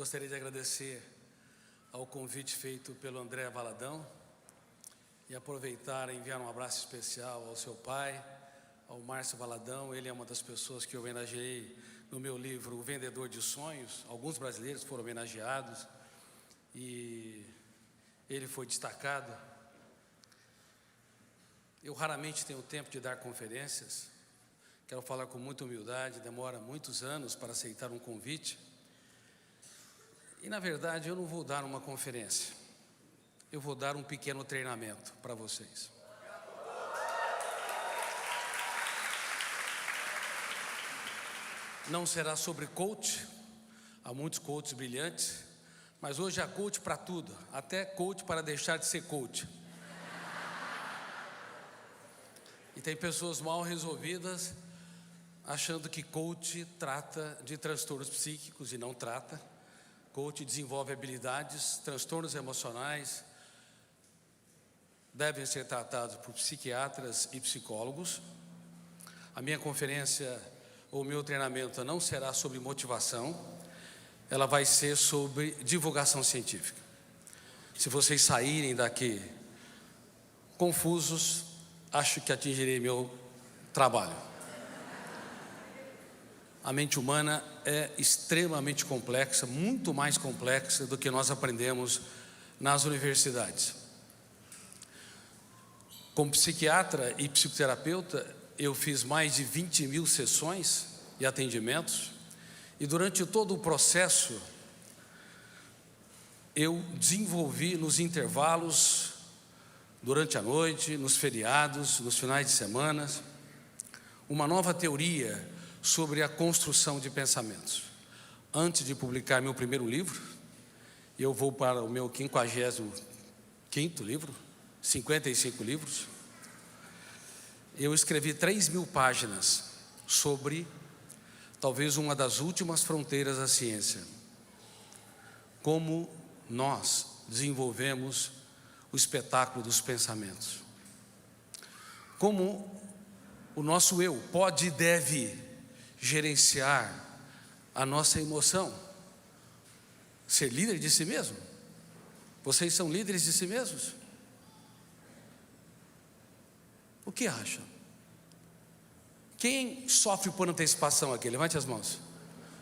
Gostaria de agradecer ao convite feito pelo André Valadão e aproveitar e enviar um abraço especial ao seu pai, ao Márcio Valadão. Ele é uma das pessoas que eu homenageei no meu livro O Vendedor de Sonhos. Alguns brasileiros foram homenageados e ele foi destacado. Eu raramente tenho tempo de dar conferências, quero falar com muita humildade, demora muitos anos para aceitar um convite. E, na verdade, eu não vou dar uma conferência, eu vou dar um pequeno treinamento para vocês. Não será sobre coach, há muitos coaches brilhantes, mas hoje há coach para tudo, até coach para deixar de ser coach. E tem pessoas mal resolvidas, achando que coach trata de transtornos psíquicos e não trata. Coach desenvolve habilidades, transtornos emocionais, devem ser tratados por psiquiatras e psicólogos. A minha conferência, ou o meu treinamento não será sobre motivação, ela vai ser sobre divulgação científica. Se vocês saírem daqui confusos, acho que atingirei meu trabalho. A mente humana é extremamente complexa, muito mais complexa do que nós aprendemos nas universidades. Como psiquiatra e psicoterapeuta, eu fiz mais de 20.000 sessões e atendimentos, e durante todo o processo, eu desenvolvi nos intervalos, durante a noite, nos feriados, nos finais de semana, uma nova teoria sobre a construção de pensamentos. Antes de publicar meu primeiro livro, eu vou para o meu 55º livro, 55 livros, eu escrevi 3.000 páginas sobre talvez uma das últimas fronteiras da ciência. Como nós desenvolvemos o espetáculo dos pensamentos. Como o nosso eu pode e deve gerenciar a nossa emoção. Ser líder de si mesmo. Vocês são líderes de si mesmos? O que acham? Quem sofre por antecipação aqui? Levante as mãos.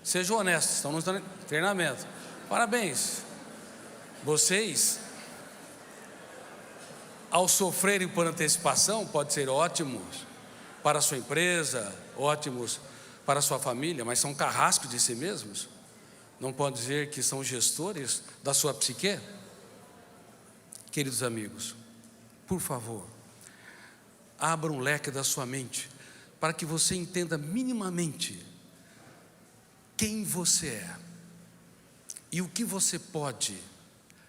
Sejam honestos, estão no treinamento. Parabéns. Vocês, ao sofrerem por antecipação, pode ser ótimos para a sua empresa, ótimos para a sua família, mas são carrascos de si mesmos. Não pode dizer que são gestores da sua psique? Queridos amigos, por favor, abra um leque da sua mente para que você entenda minimamente quem você é e o que você pode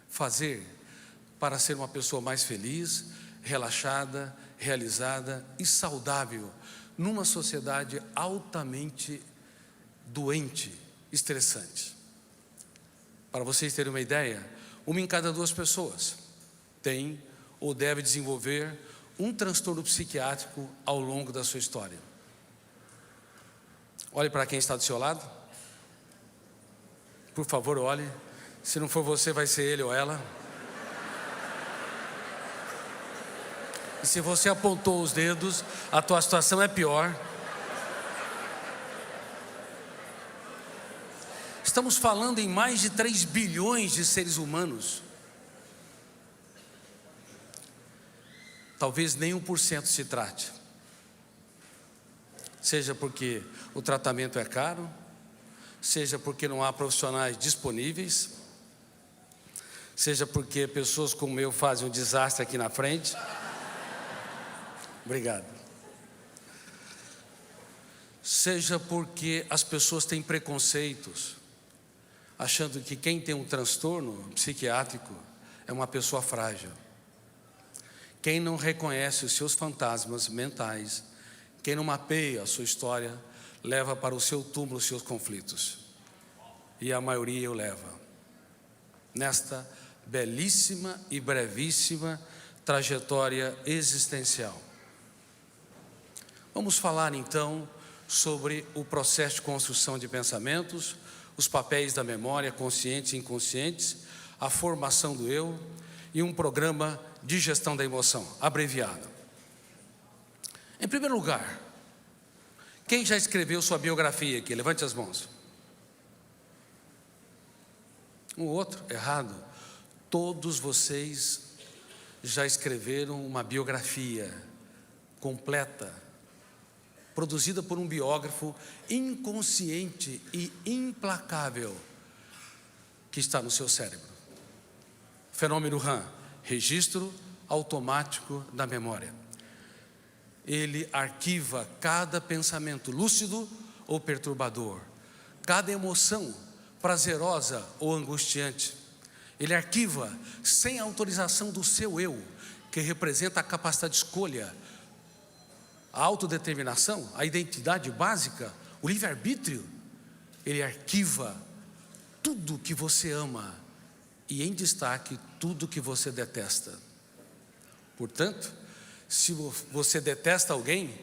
fazer para ser uma pessoa mais feliz, relaxada, realizada e saudável numa sociedade altamente doente, estressante. Para vocês terem uma ideia, 1 em cada 2 pessoas tem ou deve desenvolver um transtorno psiquiátrico ao longo da sua história. Olhe para quem está do seu lado. Por favor, olhe. Se não for você, vai ser ele ou ela. E se você apontou os dedos, a tua situação é pior. Estamos falando em mais de 3 bilhões de seres humanos. Talvez nem 1% se trate. Seja porque o tratamento é caro, seja porque não há profissionais disponíveis, seja porque pessoas como eu fazem um desastre aqui na frente. Obrigado. Seja porque as pessoas têm preconceitos, achando que quem tem um transtorno psiquiátrico é uma pessoa frágil. Quem não reconhece os seus fantasmas mentais, quem não mapeia a sua história, leva para o seu túmulo os seus conflitos. E a maioria o leva. Nesta belíssima e brevíssima trajetória existencial. Vamos falar então sobre o processo de construção de pensamentos, os papéis da memória, conscientes e inconscientes, a formação do eu e um programa de gestão da emoção, abreviado. Em primeiro lugar, quem já escreveu sua biografia aqui? Levante as mãos. Um outro, errado. Todos vocês já escreveram uma biografia completa, produzida por um biógrafo inconsciente e implacável que está no seu cérebro. Fenômeno RAM, registro automático da memória. Ele arquiva cada pensamento lúcido ou perturbador, cada emoção prazerosa ou angustiante. Ele arquiva sem autorização do seu eu, que representa a capacidade de escolha, a autodeterminação, a identidade básica, o livre-arbítrio. Ele arquiva tudo que você ama e, em destaque, tudo que você detesta. Portanto, se você detesta alguém,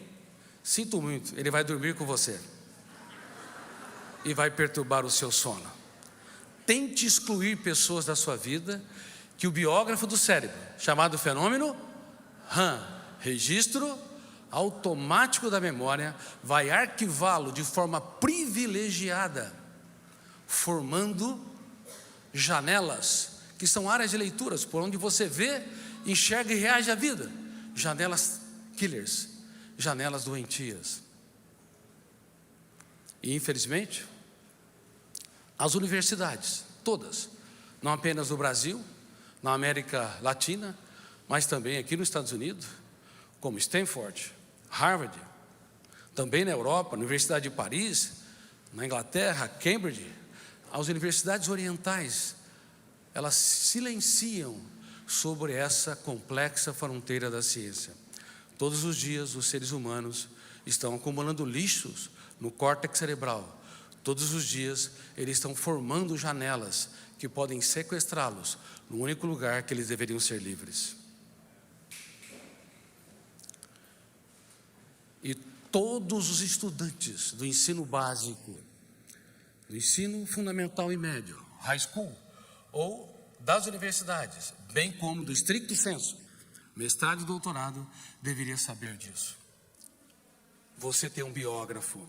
sinto muito, ele vai dormir com você e vai perturbar o seu sono. Tente excluir pessoas da sua vida que o biógrafo do cérebro, chamado fenômeno RAM, registro automático da memória, vai arquivá-lo de forma privilegiada, formando janelas, que são áreas de leituras, por onde você vê, enxerga e reage à vida. Janelas killers, janelas doentias. E infelizmente, as universidades, todas, não apenas no Brasil, na América Latina, mas também aqui nos Estados Unidos, como Stanford, Harvard, também na Europa, na Universidade de Paris, na Inglaterra, Cambridge, as universidades orientais, elas silenciam sobre essa complexa fronteira da ciência. Todos os dias os seres humanos estão acumulando lixos no córtex cerebral. Todos os dias eles estão formando janelas que podem sequestrá-los no único lugar que eles deveriam ser livres. E todos os estudantes do ensino básico, do ensino fundamental e médio, high school, ou das universidades, bem como do estricto senso, mestrado e doutorado, deveria saber disso. Você tem um biógrafo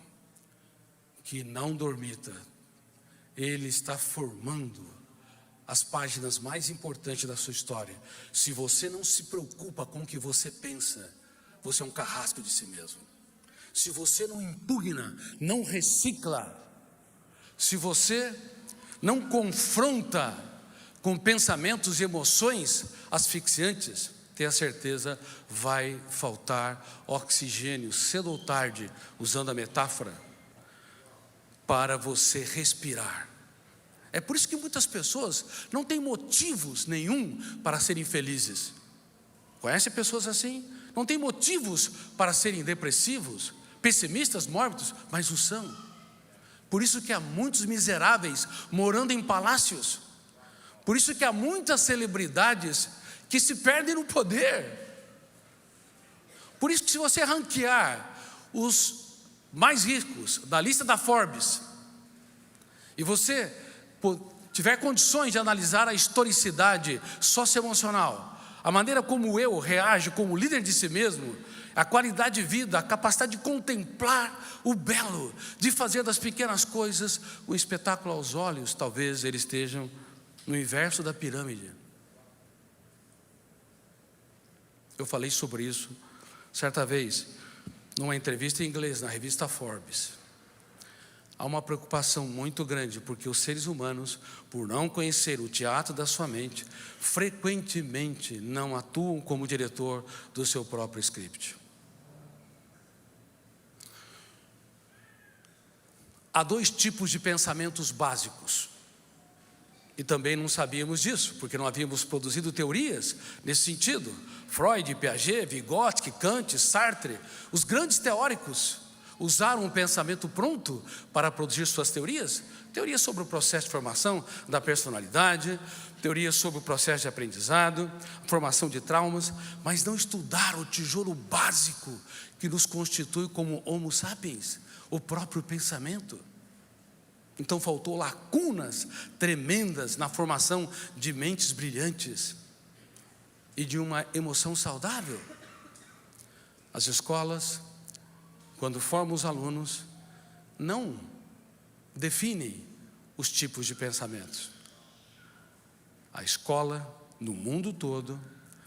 que não dormita, ele está formando as páginas mais importantes da sua história. Se você não se preocupa com o que você pensa, você é um carrasco de si mesmo. Se você não impugna, não recicla, se você não confronta com pensamentos e emoções asfixiantes, tenha certeza, vai faltar oxigênio cedo ou tarde, usando a metáfora, para você respirar. É por isso que muitas pessoas não têm motivos nenhum para serem felizes. Conhece pessoas assim? Não têm motivos para serem depressivos, pessimistas, mórbidos, mas o são. Por isso que há muitos miseráveis morando em palácios. Por isso que há muitas celebridades que se perdem no poder. Por isso que, se você ranquear os mais ricos da lista da Forbes, e você tiver condições de analisar a historicidade socioemocional, a maneira como o eu reage como líder de si mesmo, a qualidade de vida, a capacidade de contemplar o belo, de fazer das pequenas coisas um espetáculo aos olhos, talvez eles estejam no inverso da pirâmide. Eu falei sobre isso certa vez, numa entrevista em inglês, na revista Forbes. Há uma preocupação muito grande, porque os seres humanos, por não conhecer o teatro da sua mente, frequentemente não atuam como diretor do seu próprio script. Há dois tipos de pensamentos básicos, e também não sabíamos disso, porque não havíamos produzido teorias nesse sentido. Freud, Piaget, Vygotsky, Kant, Sartre, os grandes teóricos usaram um pensamento pronto para produzir suas teorias. Teorias sobre o processo de formação da personalidade, teorias sobre o processo de aprendizado, formação de traumas, mas não estudaram o tijolo básico que nos constitui como Homo sapiens, o próprio pensamento. Então faltou lacunas tremendas na formação de mentes brilhantes e de uma emoção saudável. As escolas, quando formam os alunos, não definem os tipos de pensamentos. A escola, no mundo todo,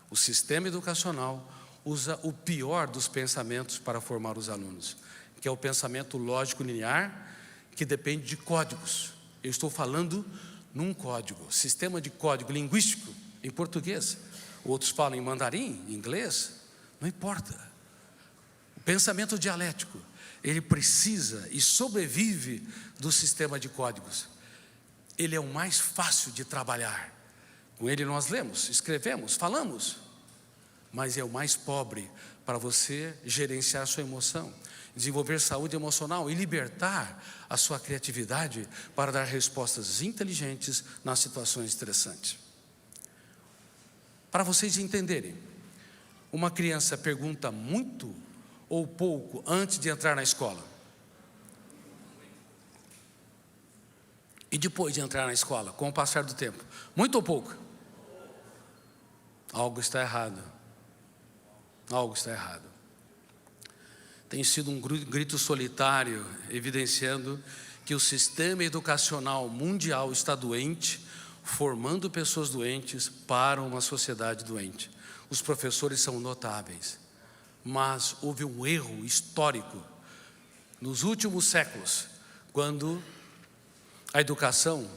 o sistema educacional usa o pior dos pensamentos para formar os alunos, que é o pensamento lógico linear, que depende de códigos. Eu estou falando num código, sistema de código linguístico em português. Outros falam em mandarim, em inglês, não importa. O pensamento dialético, ele precisa e sobrevive do sistema de códigos. Ele é o mais fácil de trabalhar. Com ele nós lemos, escrevemos, falamos, mas é o mais pobre para você gerenciar sua emoção, desenvolver saúde emocional e libertar a sua criatividade para dar respostas inteligentes nas situações estressantes. Para vocês entenderem, uma criança pergunta muito ou pouco antes de entrar na escola? E depois de entrar na escola, com o passar do tempo? Muito ou pouco? Algo está errado. Algo está errado. Tem sido um grito solitário, evidenciando que o sistema educacional mundial está doente, formando pessoas doentes para uma sociedade doente. Os professores são notáveis, mas houve um erro histórico nos últimos séculos, quando a educação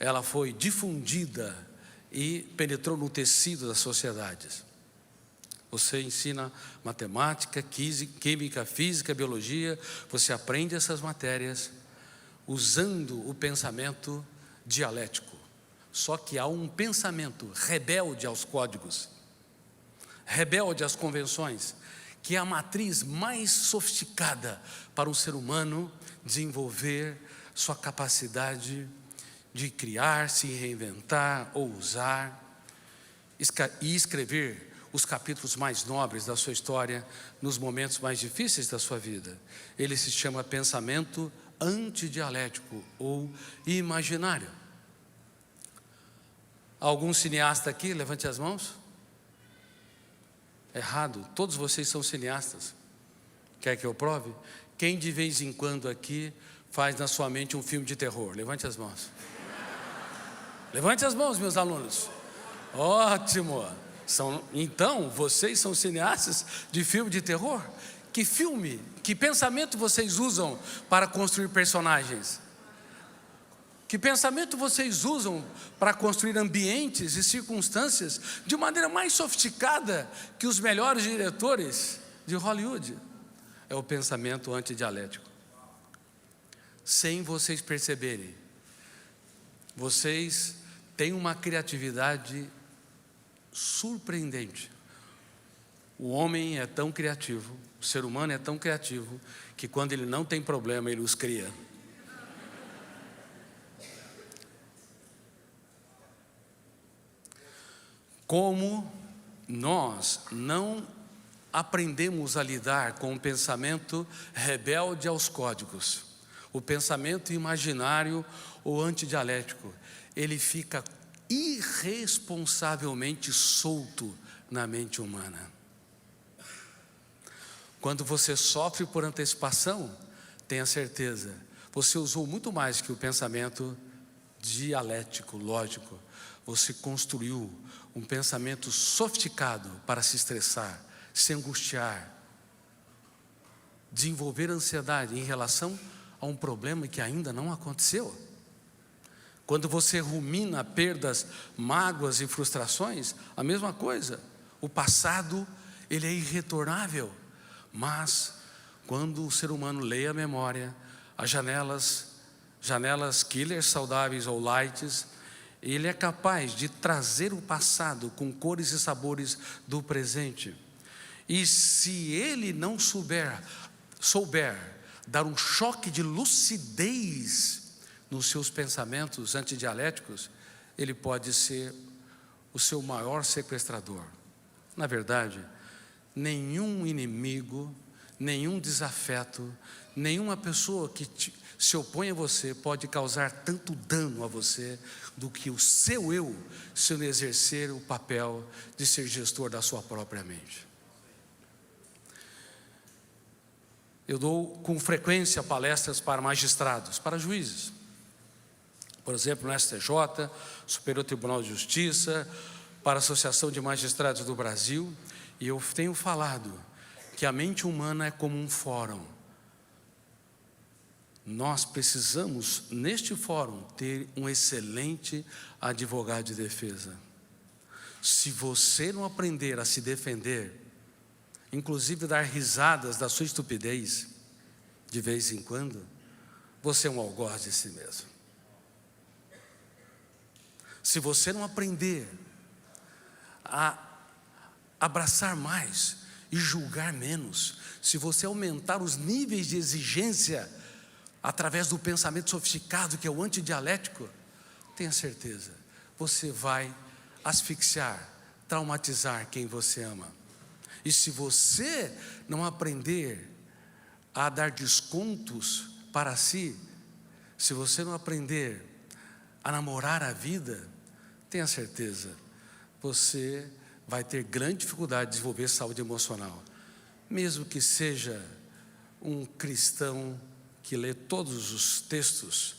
ela foi difundida e penetrou no tecido das sociedades. Você ensina matemática, química, física, biologia, você aprende essas matérias usando o pensamento dialético. Só que há um pensamento rebelde aos códigos, rebelde às convenções, que é a matriz mais sofisticada para um ser humano desenvolver sua capacidade de criar, se reinventar, ousar e escrever os capítulos mais nobres da sua história nos momentos mais difíceis da sua vida. Ele se chama pensamento antidialético ou imaginário. Algum cineasta aqui? Levante as mãos. Errado, todos vocês são cineastas. Quer que eu prove? Quem de vez em quando aqui faz na sua mente um filme de terror? Levante as mãos. Levante as mãos, meus alunos. Ótimo. Então, vocês são cineastas de filme de terror? Que filme, que pensamento vocês usam para construir personagens? Que pensamento vocês usam para construir ambientes e circunstâncias de maneira mais sofisticada que os melhores diretores de Hollywood? É o pensamento antidialético. Sem vocês perceberem, vocês têm uma criatividade surpreendente. O homem é tão criativo, o ser humano é tão criativo, que quando ele não tem problema, ele os cria. Como nós não aprendemos a lidar com o pensamento rebelde aos códigos, o pensamento imaginário ou antidialético, ele fica irresponsavelmente solto na mente humana. Quando você sofre por antecipação, tenha certeza, você usou muito mais que o pensamento dialético, lógico. Você construiu um pensamento sofisticado para se estressar, se angustiar, desenvolver ansiedade em relação a um problema que ainda não aconteceu. Quando você rumina perdas, mágoas e frustrações, a mesma coisa. O passado, ele é irretornável. Mas, quando o ser humano lê a memória, as janelas killers saudáveis ou lights, ele é capaz de trazer o passado com cores e sabores do presente. E se ele não souber dar um choque de lucidez nos seus pensamentos antidialéticos, ele pode ser o seu maior sequestrador. Na verdade, nenhum inimigo, nenhum desafeto, nenhuma pessoa que se opõe a você pode causar tanto dano a você do que o seu eu, se não exercer o papel de ser gestor da sua própria mente. Eu dou com frequência palestras para magistrados, para juízes. Por exemplo, no STJ, Superior Tribunal de Justiça, para a Associação de Magistrados do Brasil, e eu tenho falado que a mente humana é como um fórum. Nós precisamos, neste fórum, ter um excelente advogado de defesa. Se você não aprender a se defender, inclusive dar risadas da sua estupidez, de vez em quando, você é um algoz de si mesmo. Se você não aprender a abraçar mais e julgar menos, se você aumentar os níveis de exigência através do pensamento sofisticado, que é o antidialético, tenha certeza, você vai asfixiar, traumatizar quem você ama. E se você não aprender a dar descontos para si, se você não aprender a namorar a vida, tenha certeza, você vai ter grande dificuldade de desenvolver saúde emocional. Mesmo que seja um cristão que lê todos os textos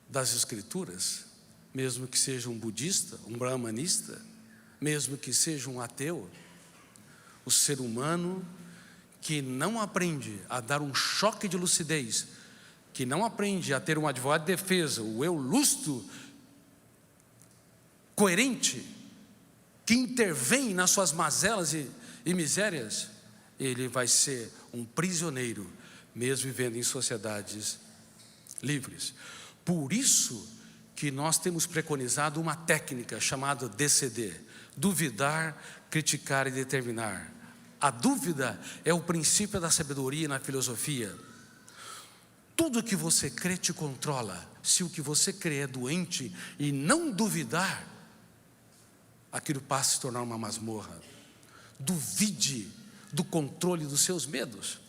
das Escrituras, mesmo que seja um budista, um brahmanista, mesmo que seja um ateu, o ser humano que não aprende a dar um choque de lucidez, que não aprende a ter um advogado de defesa, o eu lúcido, coerente, que intervém nas suas mazelas e misérias, ele vai ser um prisioneiro, mesmo vivendo em sociedades livres. Por isso que nós temos preconizado uma técnica chamada DCD, duvidar, criticar e determinar. A dúvida é o princípio da sabedoria na filosofia. Tudo que você crê te controla. Se o que você crê é doente e não duvidar, aquilo passa a se tornar uma masmorra. Duvide do controle dos seus medos.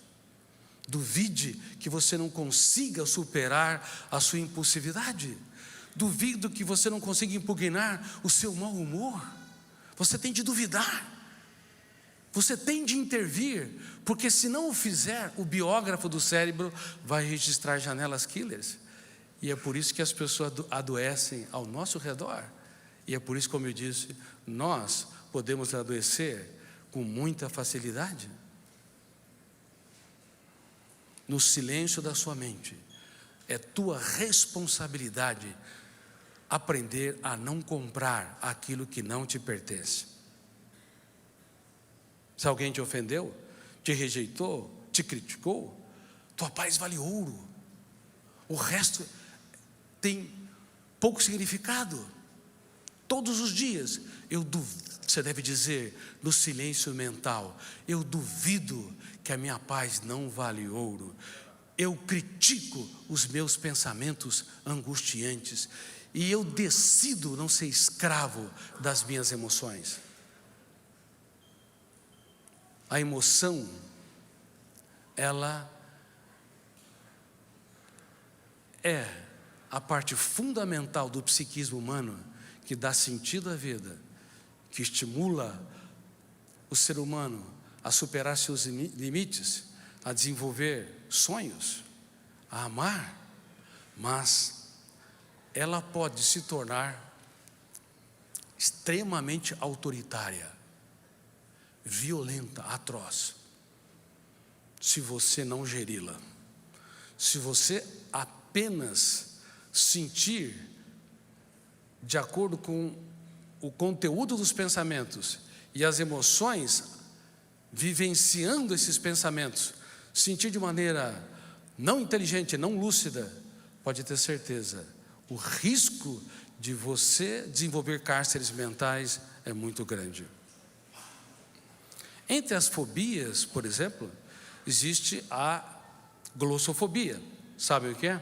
Duvide que você não consiga superar a sua impulsividade. Duvido que você não consiga impugnar o seu mau humor. Você tem de duvidar. Você tem de intervir, porque se não o fizer, o biógrafo do cérebro vai registrar janelas killers. E é por isso que as pessoas adoecem ao nosso redor. E é por isso, como eu disse, nós podemos adoecer com muita facilidade. No silêncio da sua mente, é tua responsabilidade aprender a não comprar aquilo que não te pertence. Se alguém te ofendeu, te rejeitou, te criticou, tua paz vale ouro. O resto tem pouco significado. Todos os dias, você deve dizer no silêncio mental: eu duvido que a minha paz não vale ouro. Eu critico os meus pensamentos angustiantes e eu decido não ser escravo das minhas emoções. A emoção, ela é a parte fundamental do psiquismo humano, que dá sentido à vida, que estimula o ser humano a superar seus limites, a desenvolver sonhos, a amar, mas ela pode se tornar extremamente autoritária, violenta, atroz, se você não geri-la. Se você apenas sentir de acordo com o conteúdo dos pensamentos e as emoções, vivenciando esses pensamentos, sentir de maneira não inteligente, não lúcida, pode ter certeza, o risco de você desenvolver cárceres mentais é muito grande. Entre as fobias, por exemplo, existe a glossofobia. Sabe o que é?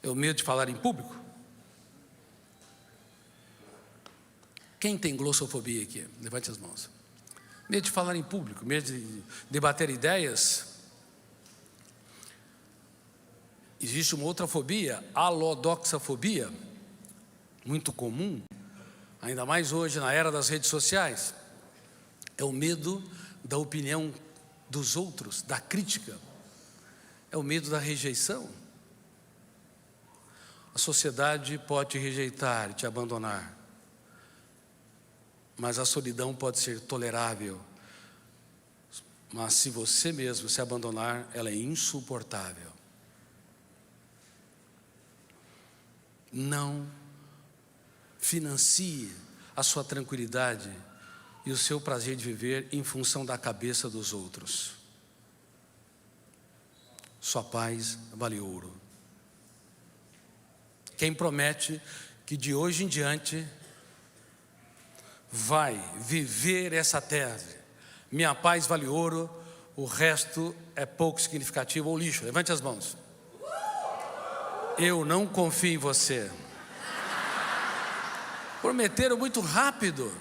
É o medo de falar em público. Quem tem glossofobia aqui? Levante as mãos. medo de falar em público, medo de debater ideias. Existe uma outra fobia, a alodoxafobia, muito comum, ainda mais hoje na era das redes sociais. É o medo da opinião dos outros, da crítica. É o medo da rejeição. A sociedade pode te rejeitar e te abandonar, mas a solidão pode ser tolerável. Mas se você mesmo se abandonar, ela é insuportável. Não financie a sua tranquilidade e o seu prazer de viver em função da cabeça dos outros. Sua paz vale ouro. Quem promete que de hoje em diante vai viver essa tese, minha paz vale ouro, o resto é pouco significativo ou lixo. Levante as mãos. Eu não confio em você. Prometeram muito rápido.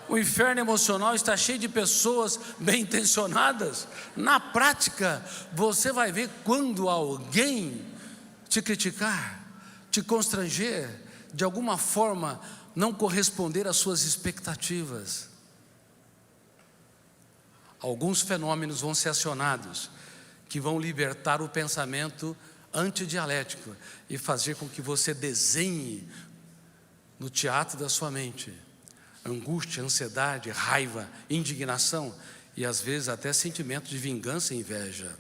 O inferno emocional está cheio de pessoas bem intencionadas. Na prática, você vai ver quando alguém te criticar, te constranger, de alguma forma não corresponder às suas expectativas. Alguns fenômenos vão ser acionados, que vão libertar o pensamento antidialético e fazer com que você desenhe no teatro da sua mente angústia, ansiedade, raiva, indignação e às vezes até sentimento de vingança e inveja.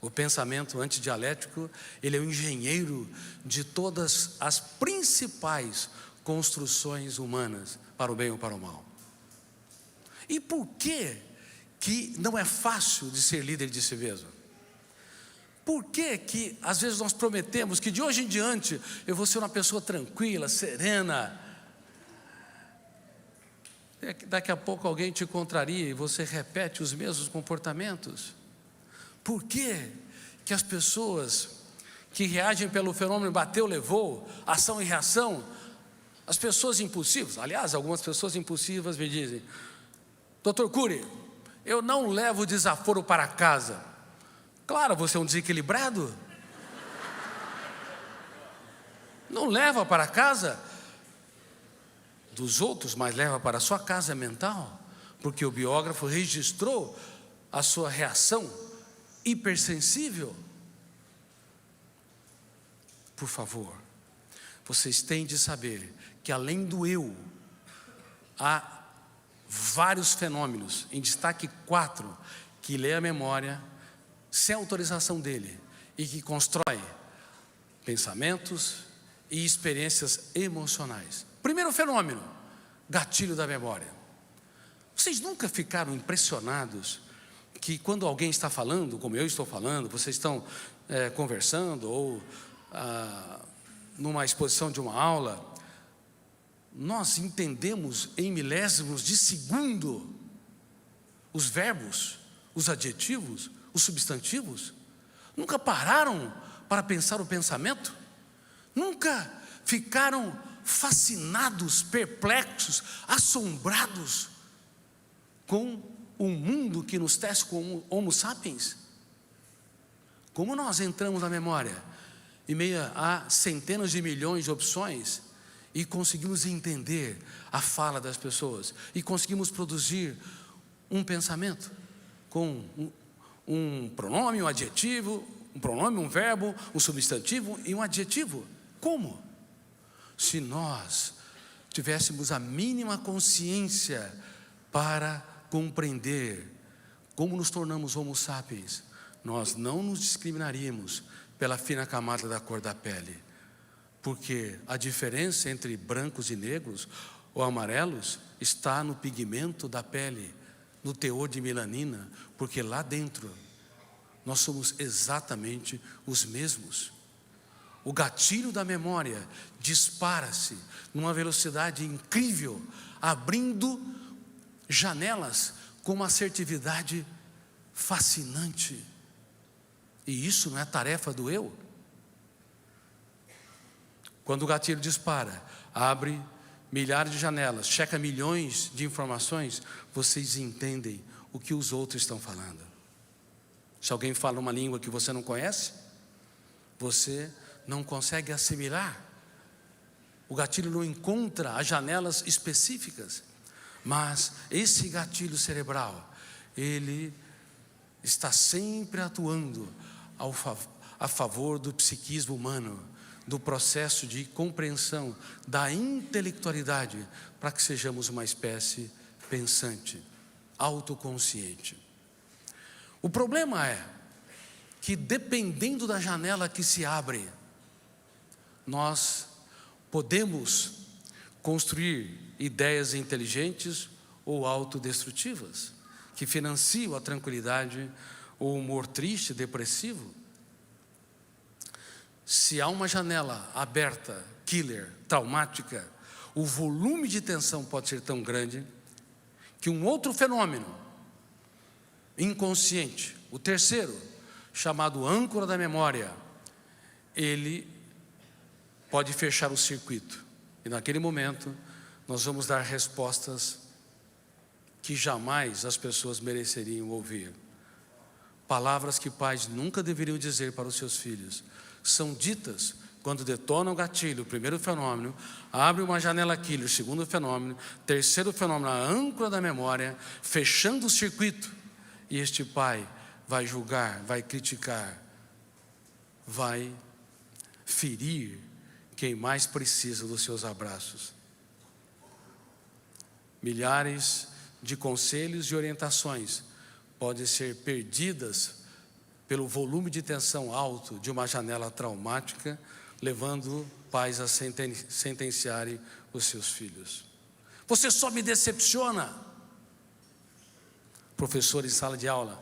O pensamento antidialético, ele é o engenheiro de todas as principais construções humanas, para o bem ou para o mal. E por que não é fácil de ser líder de si mesmo? Por que às vezes nós prometemos que de hoje em diante eu vou ser uma pessoa tranquila, serena? Daqui a pouco alguém te contraria e você repete os mesmos comportamentos. Por que as pessoas que reagem pelo fenômeno bateu, levou, ação e reação, as pessoas impulsivas, aliás, algumas pessoas impulsivas me dizem: Dr. Cury, eu não levo desaforo para casa. Claro, você é um desequilibrado. Não leva para casa dos outros, mas leva para a sua casa mental, porque o biógrafo registrou a sua reação hipersensível. Por favor, vocês têm de saber que além do eu, há vários fenômenos, em destaque 4, que lê a memória sem autorização dele e que constrói pensamentos e experiências emocionais. Primeiro fenômeno, gatilho da memória. Vocês nunca ficaram impressionados que quando alguém está falando, como eu estou falando, vocês estão conversando ou numa exposição de uma aula, nós entendemos em milésimos de segundo os verbos, os adjetivos, os substantivos? Nunca pararam para pensar o pensamento? Nunca ficaram fascinados, perplexos, assombrados com o mundo que nos tece como Homo sapiens? Como nós entramos na memória em meio a centenas de milhões de opções e conseguimos entender a fala das pessoas e conseguimos produzir um pensamento com um pronome, um adjetivo, um pronome, um verbo, um substantivo e um adjetivo? Como? Se nós tivéssemos a mínima consciência para compreender como nos tornamos Homo sapiens, nós não nos discriminaríamos pela fina camada da cor da pele, porque a diferença entre brancos e negros ou amarelos está no pigmento da pele, no teor de melanina, porque lá dentro nós somos exatamente os mesmos. O gatilho da memória dispara-se numa velocidade incrível, abrindo janelas com uma assertividade fascinante. E isso não é tarefa do eu? Quando o gatilho dispara, abre milhares de janelas, checa milhões de informações, vocês entendem o que os outros estão falando. Se alguém fala uma língua que você não conhece, você não consegue assimilar. O gatilho não encontra as janelas específicas, mas esse gatilho cerebral, ele está sempre atuando a favor do psiquismo humano, do processo de compreensão, da intelectualidade, para que sejamos uma espécie pensante, autoconsciente. O problema é que, dependendo da janela que se abre, nós podemos construir ideias inteligentes ou autodestrutivas, que financiam a tranquilidade ou o humor triste, depressivo. Se há uma janela aberta, killer, traumática, o volume de tensão pode ser tão grande que um outro fenômeno inconsciente, o terceiro, chamado âncora da memória, ele pode fechar o circuito. E naquele momento, nós vamos dar respostas que jamais as pessoas mereceriam ouvir. Palavras que pais nunca deveriam dizer para os seus filhos, são ditas quando detona o gatilho, o primeiro fenômeno, abre uma janela killer, o segundo fenômeno, terceiro fenômeno, a âncora da memória, fechando o circuito, e este pai vai julgar, vai criticar, vai ferir quem mais precisa dos seus abraços. Milhares de conselhos e orientações podem ser perdidas pelo volume de tensão alto de uma janela traumática, levando pais a sentenciarem os seus filhos. Você só me decepciona. Professor em sala de aula,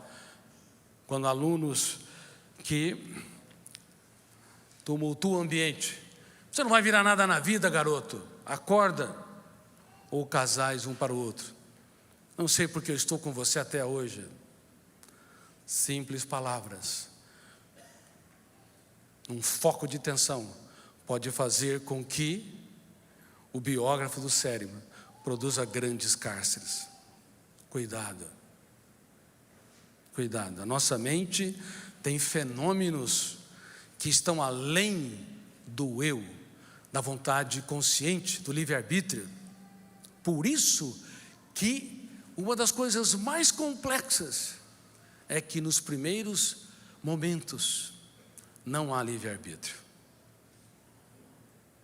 quando alunos que tumultuam o ambiente, você não vai virar nada na vida, garoto, acorda. Ou casais um para o outro, não sei porque eu estou com você até hoje. Simples palavras, um foco de tensão pode fazer com que o biógrafo do cérebro produza grandes cárceres. Cuidado, cuidado. A nossa mente tem fenômenos que estão além do eu, da vontade consciente, do livre-arbítrio. Por isso que uma das coisas mais complexas é que nos primeiros momentos não há livre-arbítrio,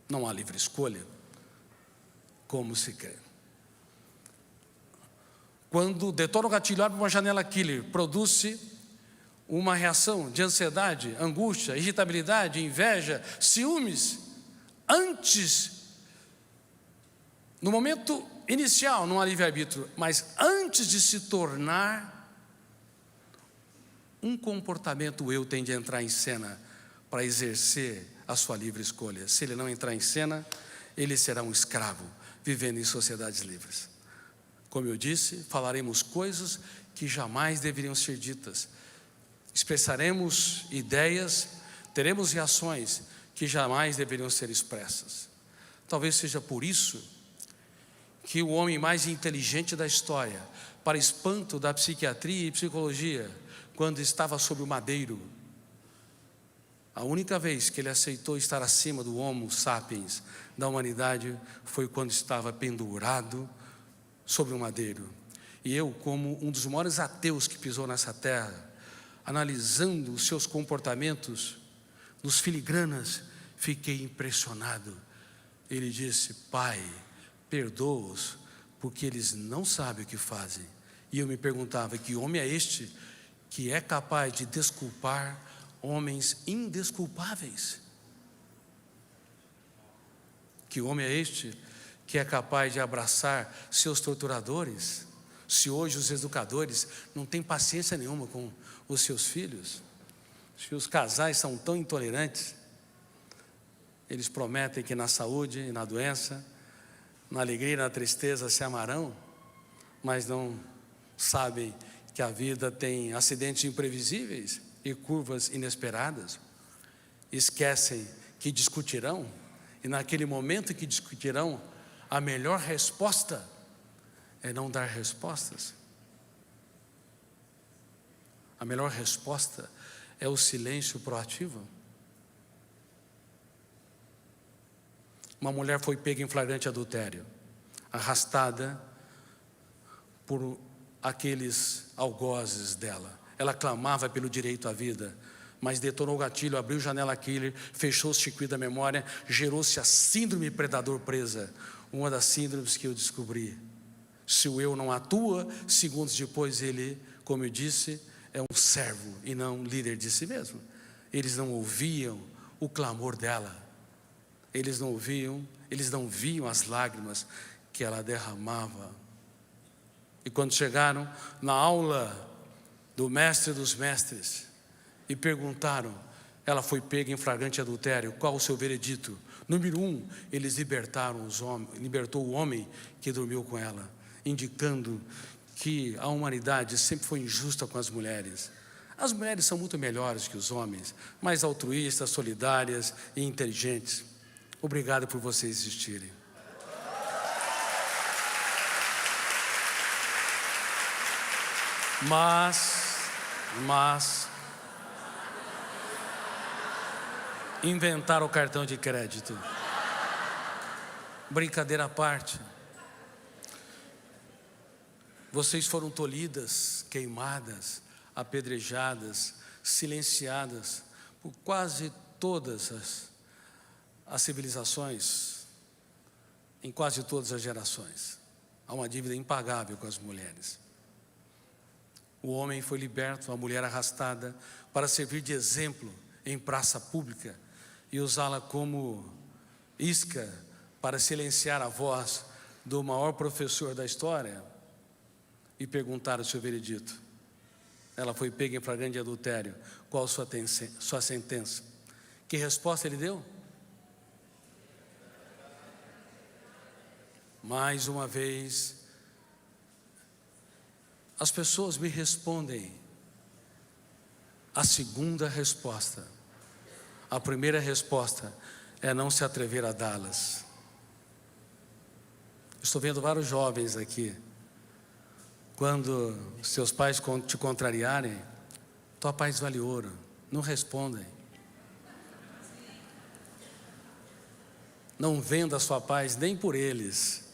não há livre escolha, como se crê. Quando detona o gatilho, abre uma janela killer, produz-se uma reação de ansiedade, angústia, irritabilidade, inveja, ciúmes. No momento inicial não há livre-arbítrio, mas antes de se tornar um comportamento, o eu tem de entrar em cena para exercer a sua livre escolha. Se ele não entrar em cena, ele será um escravo, vivendo em sociedades livres. Como eu disse, falaremos coisas que jamais deveriam ser ditas. Expressaremos ideias, teremos reações que jamais deveriam ser expressas. Talvez seja por isso que o homem mais inteligente da história, para espanto da psiquiatria e psicologia, quando estava sob o madeiro, a única vez que ele aceitou estar acima do Homo sapiens da humanidade foi quando estava pendurado sobre o madeiro. E eu, como um dos maiores ateus que pisou nessa terra, analisando os seus comportamentos nos filigranas, fiquei impressionado. Ele disse: Pai, perdoa-os, porque eles não sabem o que fazem. E eu me perguntava: que homem é este que é capaz de desculpar homens indesculpáveis? Que homem é este que é capaz de abraçar seus torturadores? Se hoje os educadores não têm paciência nenhuma com os seus filhos, se os casais são tão intolerantes, eles prometem que na saúde e na doença, na alegria e na tristeza se amarão, mas não sabem que a vida tem acidentes imprevisíveis e curvas inesperadas. Esquecem que discutirão, e naquele momento que discutirão, a melhor resposta é não dar respostas. A melhor resposta é o silêncio proativo. Uma mulher foi pega em flagrante adultério, arrastada por aqueles algozes dela. Ela clamava pelo direito à vida, mas detonou o gatilho, abriu janela killer, fechou o circuito da memória, gerou-se a síndrome predador-presa, uma das síndromes que eu descobri. Se o eu não atua, segundos depois ele, como eu disse, é um servo e não líder de si mesmo. Eles não ouviam o clamor dela, eles não viam as lágrimas que ela derramava. E quando chegaram na aula do mestre dos mestres e perguntaram, ela foi pega em flagrante adultério, qual o seu veredito? Número 1, eles libertou o homem que dormiu com ela, indicando que a humanidade sempre foi injusta com as mulheres. As mulheres são muito melhores que os homens, mais altruístas, solidárias e inteligentes. Obrigado por vocês existirem. Mas inventaram o cartão de crédito. Brincadeira à parte. Vocês foram tolhidas, queimadas, apedrejadas, silenciadas por quase todas as civilizações, em quase todas as gerações. Há uma dívida impagável com as mulheres. O homem foi liberto, a mulher arrastada para servir de exemplo em praça pública e usá-la como isca para silenciar a voz do maior professor da história e perguntar o seu veredito. Ela foi pega em flagrante adultério. Qual sua sentença? Que resposta ele deu? Mais uma vez, as pessoas me respondem a segunda resposta. A primeira resposta é não se atrever a dá-las. Estou vendo vários jovens aqui. Quando seus pais te contrariarem, tua paz vale ouro. Não respondem. Não venda a sua paz nem por eles.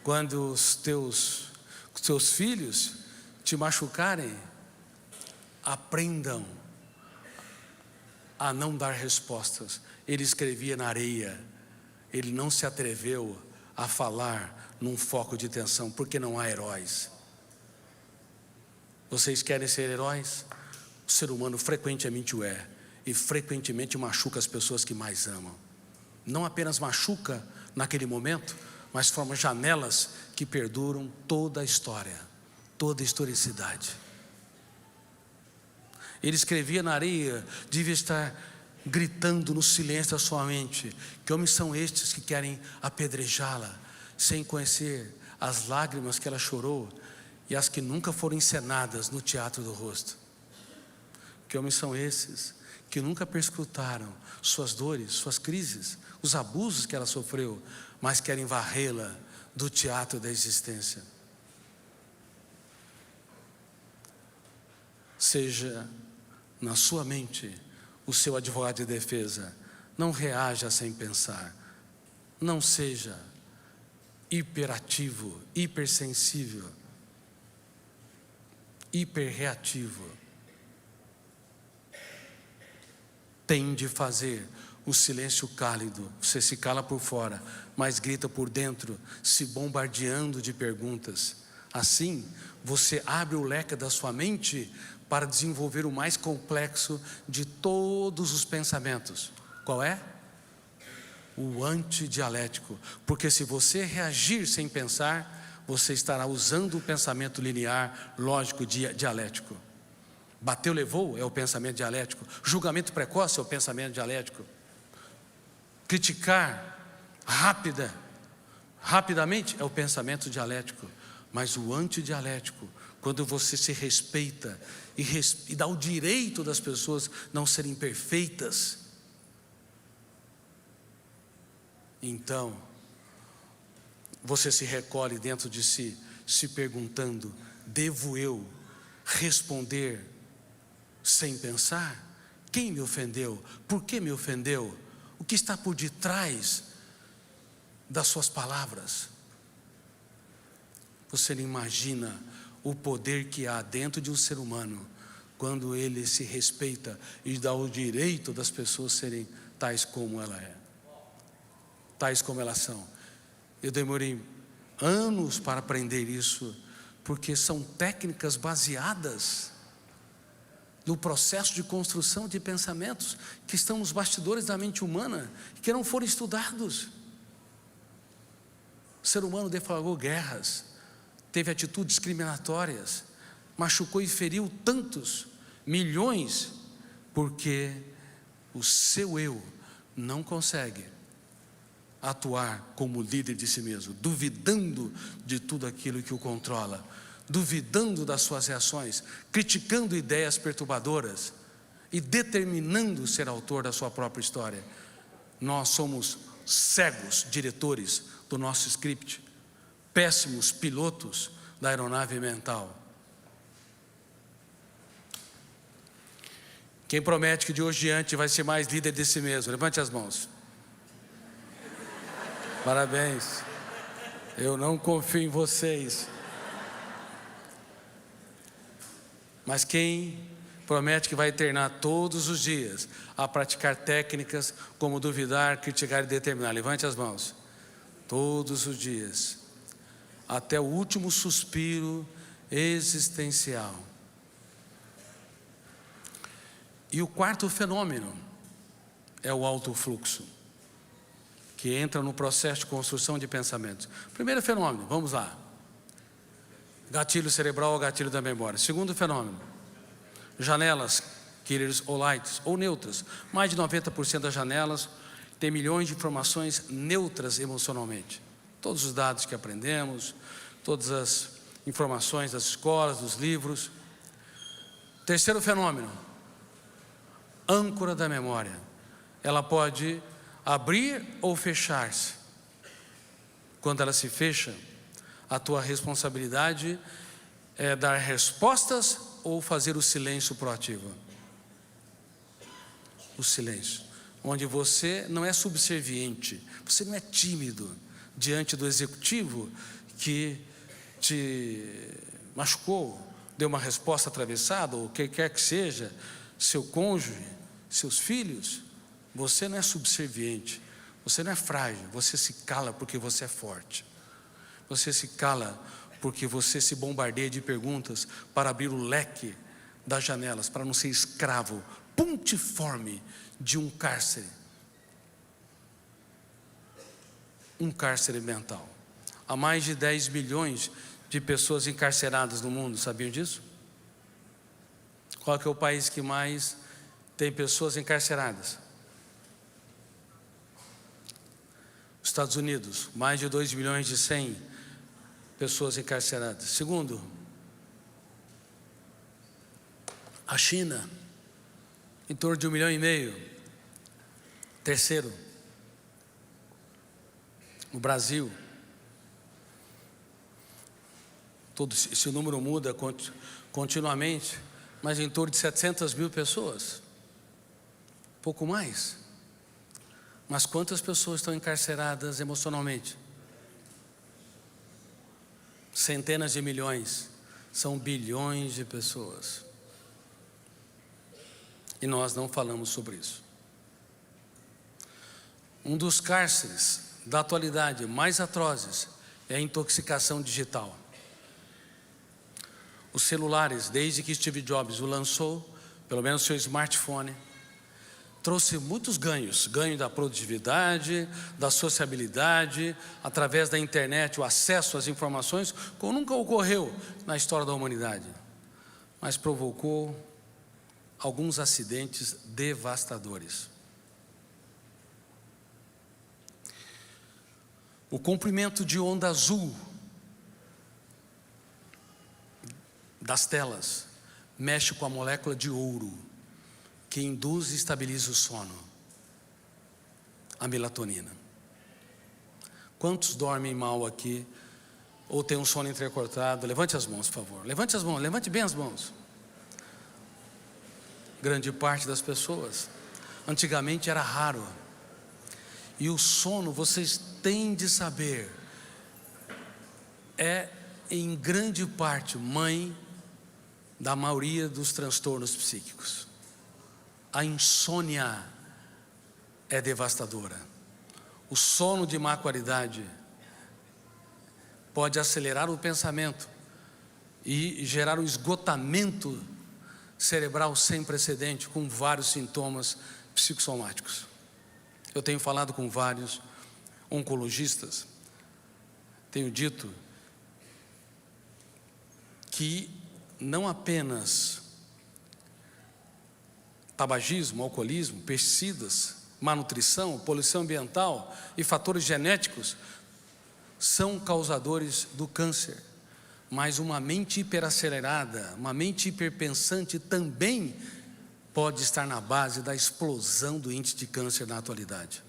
Quando os teus filhos te machucarem, aprendam a não dar respostas. Ele escrevia na areia, ele não se atreveu a falar num foco de tensão, porque não há heróis. Vocês querem ser heróis? O ser humano frequentemente o é, e frequentemente machuca as pessoas que mais amam. Não apenas machuca naquele momento, mas forma janelas que perduram toda a história, toda a historicidade. Ele escrevia na areia, devia estar gritando no silêncio da sua mente: que homens são estes que querem apedrejá-la, sem conhecer as lágrimas que ela chorou e as que nunca foram encenadas no teatro do rosto. Que homens são esses que nunca perscrutaram suas dores, suas crises, os abusos que ela sofreu, mas querem varrê-la do teatro da existência. Seja na sua mente o seu advogado de defesa. Não reaja sem pensar. Não seja hiperativo, hipersensível, hiperreativo. Tem de fazer o silêncio cálido. Você se cala por fora, mas grita por dentro, se bombardeando de perguntas. Assim, você abre o leque da sua mente para desenvolver o mais complexo de todos os pensamentos. Qual é? O antidialético. Porque se você reagir sem pensar, você estará usando o pensamento linear, lógico, dialético. Bateu, levou é o pensamento dialético. Julgamento precoce é o pensamento dialético. Criticar rapidamente é o pensamento dialético. Mas o antidialético, quando você se respeita e dá o direito das pessoas não serem perfeitas, então você se recolhe dentro de si, se perguntando: devo eu responder sem pensar? Quem me ofendeu? Por que me ofendeu? O que está por detrás das suas palavras? Você não imagina o poder que há dentro de um ser humano quando ele se respeita e dá o direito das pessoas serem tais como ela é, tais como elas são. Eu demorei anos para aprender isso, porque são técnicas baseadas no processo de construção de pensamentos que estão nos bastidores da mente humana, que não foram estudados. O ser humano deflagrou guerras, teve atitudes discriminatórias, machucou e feriu tantos, milhões, porque o seu eu não consegue atuar como líder de si mesmo, duvidando de tudo aquilo que o controla, duvidando das suas reações, criticando ideias perturbadoras e determinando ser autor da sua própria história. Nós somos cegos diretores do nosso script, péssimos pilotos da aeronave mental. Quem promete que de hoje em diante vai ser mais líder de si mesmo? Levante as mãos. Parabéns. Eu não confio em vocês. Mas quem promete que vai treinar todos os dias a praticar técnicas como duvidar, criticar e determinar? Levante as mãos. Todos os dias, até o último suspiro existencial. E o quarto fenômeno é o alto fluxo, que entra no processo de construção de pensamentos. Primeiro fenômeno, vamos lá: gatilho cerebral ou gatilho da memória. Segundo fenômeno, janelas, killers ou lights, ou neutras. Mais de 90% das janelas tem milhões de informações neutras emocionalmente. Todos os dados que aprendemos, todas as informações das escolas, dos livros. Terceiro fenômeno, âncora da memória. Ela pode abrir ou fechar-se. Quando ela se fecha, a tua responsabilidade é dar respostas ou fazer o silêncio proativo. O silêncio, onde você não é subserviente, você não é tímido diante do executivo que te machucou, deu uma resposta atravessada, ou o que quer que seja, seu cônjuge, seus filhos. Você não é subserviente, você não é frágil, você se cala porque você é forte. Você se cala porque você se bombardeia de perguntas para abrir o leque das janelas, para não ser escravo pontiforme de um cárcere. Um cárcere mental. Há mais de 10 milhões de pessoas encarceradas no mundo, sabiam disso? Qual que é o país que mais tem pessoas encarceradas? Estados Unidos, mais de 2 milhões e 100 pessoas encarceradas. Segundo, a China, em torno de 1,5 milhão. Terceiro, o Brasil. Todo esse número muda continuamente, mas em torno de 700 mil pessoas, pouco mais. Mas quantas pessoas estão encarceradas emocionalmente? Centenas de milhões, são bilhões de pessoas. E nós não falamos sobre isso. Um dos cárceres da atualidade mais atrozes é a intoxicação digital. Os celulares, desde que Steve Jobs o lançou, pelo menos seu smartphone, trouxe muitos ganhos, ganho da produtividade, da sociabilidade, através da internet, o acesso às informações, como nunca ocorreu na história da humanidade, mas provocou alguns acidentes devastadores. O comprimento de onda azul das telas mexe com a molécula de ouro, que induz e estabiliza o sono, a melatonina. Quantos dormem mal aqui? Ou tem um sono entrecortado? Levante as mãos, por favor. Levante as mãos, levante bem as mãos. Grande parte das pessoas. Antigamente era raro. E o sono, vocês têm de saber, é em grande parte mãe da maioria dos transtornos psíquicos. A insônia é devastadora. O sono de má qualidade pode acelerar o pensamento e gerar um esgotamento cerebral sem precedente, com vários sintomas psicossomáticos. Eu tenho falado com vários oncologistas, tenho dito que não apenas tabagismo, alcoolismo, pesticidas, má nutrição, poluição ambiental e fatores genéticos são causadores do câncer, mas uma mente hiperacelerada, uma mente hiperpensante também pode estar na base da explosão do índice de câncer na atualidade.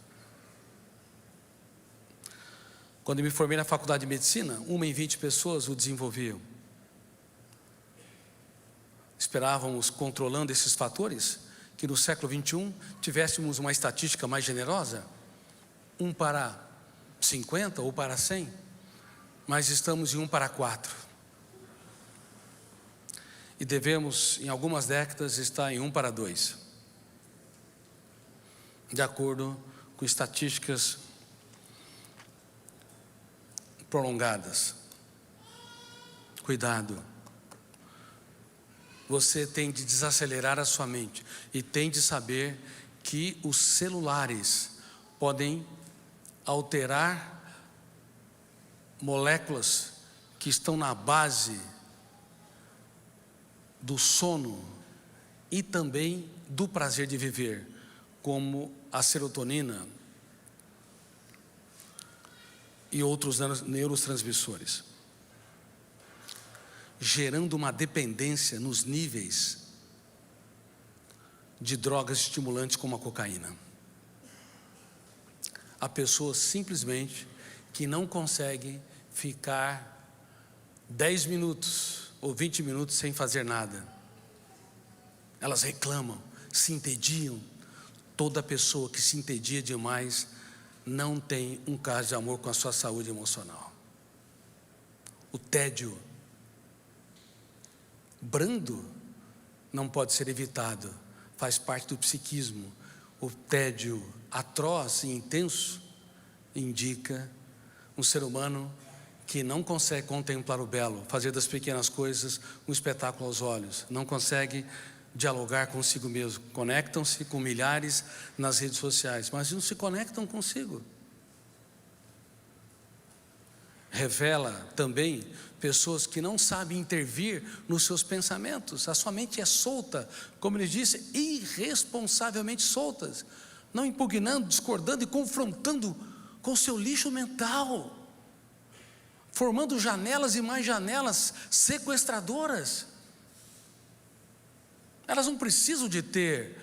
Quando eu me formei na faculdade de medicina, 1 em 20 pessoas o desenvolviam. Esperávamos, controlando esses fatores, que no século 21 tivéssemos uma estatística mais generosa, 1 para 50 ou para 100, mas estamos em 1 para 4. E devemos, em algumas décadas, estar em 1 para 2, de acordo com estatísticas prolongadas. Cuidado. Você tem de desacelerar a sua mente e tem de saber que os celulares podem alterar moléculas que estão na base do sono e também do prazer de viver, como a serotonina e outros neurotransmissores, gerando uma dependência nos níveis de drogas estimulantes como a cocaína. Há pessoas simplesmente que não conseguem ficar 10 minutos ou 20 minutos sem fazer nada. Elas reclamam, se entediam. Toda pessoa que se entedia demais não tem um caso de amor com a sua saúde emocional. O tédio brando não pode ser evitado, faz parte do psiquismo. O tédio atroz e intenso indica um ser humano que não consegue contemplar o belo, fazer das pequenas coisas um espetáculo aos olhos, não consegue dialogar consigo mesmo. Conectam-se com milhares nas redes sociais, mas não se conectam consigo. Revela também pessoas que não sabem intervir nos seus pensamentos. A sua mente é solta, como ele disse, irresponsavelmente soltas, não impugnando, discordando e confrontando com o seu lixo mental, formando janelas e mais janelas sequestradoras. Elas não precisam de ter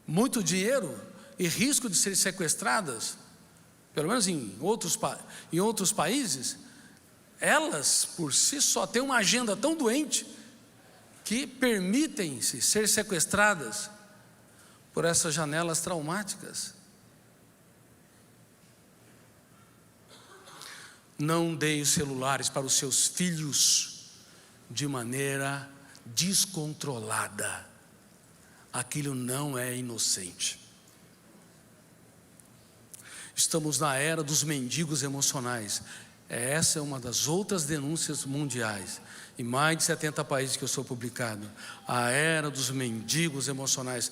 muito dinheiro e risco de serem sequestradas, pelo menos em outros países. Elas por si só têm uma agenda tão doente que permitem-se ser sequestradas por essas janelas traumáticas. Não deem os celulares para os seus filhos de maneira descontrolada. Aquilo não é inocente. Estamos na era dos mendigos emocionais. Essa é uma das outras denúncias mundiais. Em mais de 70 países que eu sou publicado. A era dos mendigos emocionais.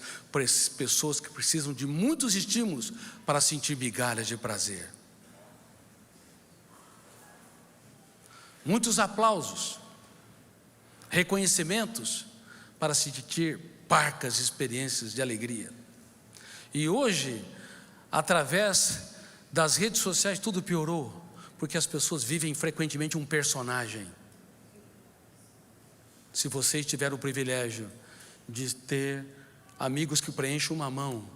Pessoas que precisam de muitos estímulos para sentir migalhas de prazer. Muitos aplausos, reconhecimentos para sentir parcas experiências de alegria. E hoje, através das redes sociais, tudo piorou, porque as pessoas vivem frequentemente um personagem. Se vocês tiverem o privilégio de ter amigos que preenchem uma mão,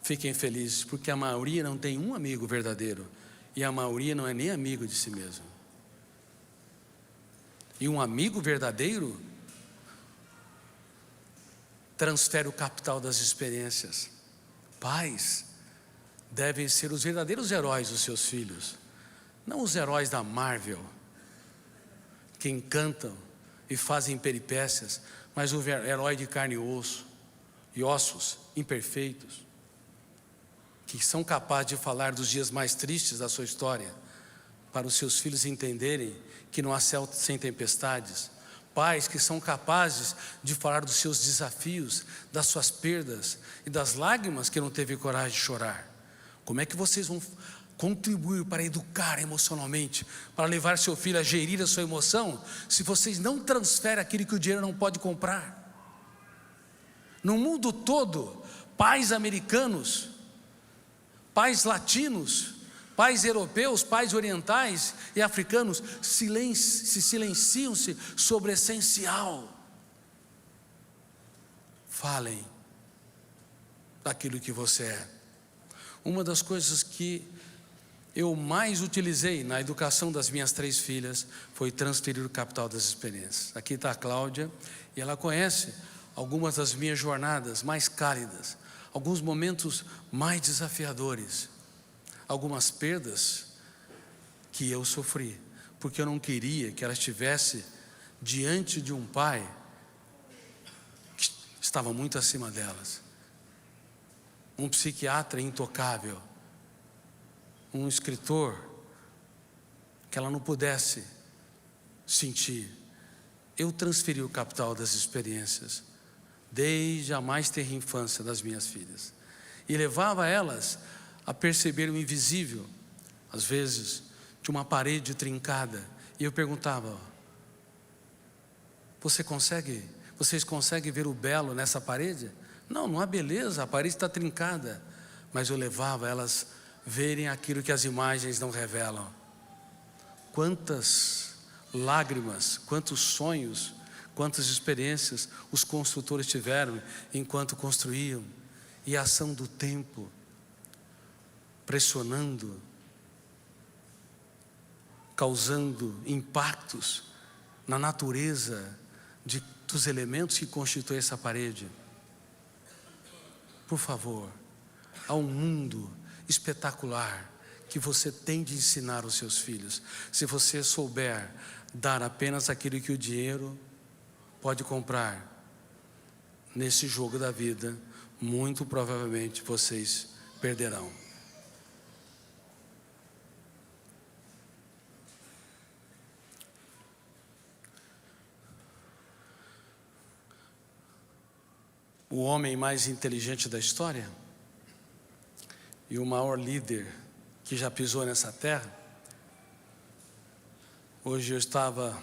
fiquem felizes, porque a maioria não tem um amigo verdadeiro. e a maioria não é nem amigo de si mesmo. E um amigo verdadeiro transfere o capital das experiências. Pais devem ser os verdadeiros heróis dos seus filhos, não os heróis da Marvel, que encantam e fazem peripécias, mas o herói de carne e osso, e ossos imperfeitos, que são capazes de falar dos dias mais tristes da sua história, para os seus filhos entenderem que não há céu sem tempestades. Pais que são capazes de falar dos seus desafios, das suas perdas e das lágrimas que não teve coragem de chorar. Como é que vocês vão contribuir para educar emocionalmente, para levar seu filho a gerir a sua emoção, se vocês não transferem aquilo que o dinheiro não pode comprar? No mundo todo, pais americanos, pais latinos, pais europeus, pais orientais e africanos se silenciam-se sobre o essencial. Falem daquilo que você é. Uma das coisas que eu mais utilizei na educação das minhas 3 filhas foi transferir o capital das experiências. Aqui está a Cláudia, e ela conhece algumas das minhas jornadas mais cálidas, alguns momentos mais desafiadores, algumas perdas que eu sofri, porque eu não queria que ela estivesse diante de um pai que estava muito acima delas, um psiquiatra intocável, um escritor que ela não pudesse sentir. Eu transferi o capital das experiências desde a mais terra infância das minhas filhas, e levava elas a perceber o invisível, às vezes de uma parede trincada, e eu perguntava: vocês conseguem ver o belo nessa parede? Não há beleza, a parede está trincada. Mas eu levava elas a verem aquilo que as imagens não revelam. Quantas lágrimas, quantos sonhos, quantas experiências os construtores tiveram enquanto construíam, e a ação do tempo pressionando, causando impactos na natureza dos elementos que constituem essa parede. Por favor, há um mundo espetacular que você tem de ensinar aos seus filhos. Se você souber dar apenas aquilo que o dinheiro pode comprar, nesse jogo da vida, muito provavelmente vocês perderão. O homem mais inteligente da história e o maior líder que já pisou nessa terra. Hoje eu estava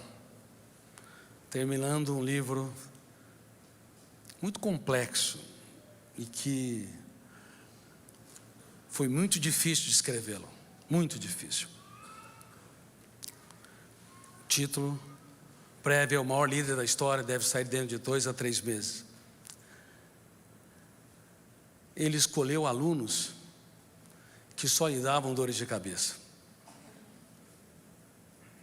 terminando um livro muito complexo e que foi muito difícil de escrevê-lo, muito difícil. O título prévio: o maior líder da história, deve sair dentro de 2 a 3 meses. Ele escolheu alunos que só lhe davam dores de cabeça.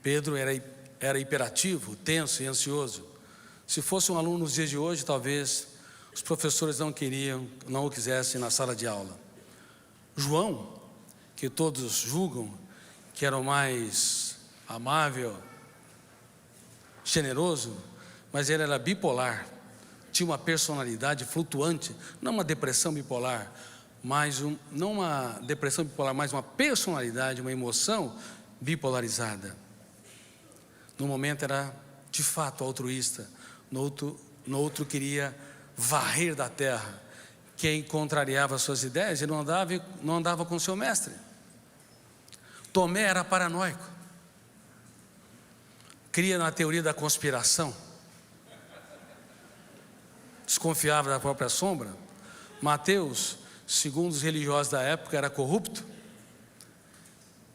Pedro era hiperativo, tenso e ansioso. Se fosse um aluno nos dias de hoje, talvez os professores não o quisessem na sala de aula. João, que todos julgam que era o mais amável, generoso, mas ele era bipolar. Tinha uma personalidade flutuante, não uma depressão bipolar, não uma depressão bipolar, mas uma personalidade, uma emoção bipolarizada. No momento era de fato altruísta, no outro queria varrer da terra. Quem contrariava suas ideias, ele não andava com seu mestre. Tomé era paranoico, cria na teoria da conspiração, desconfiava da própria sombra. Mateus, segundo os religiosos da época, era corrupto.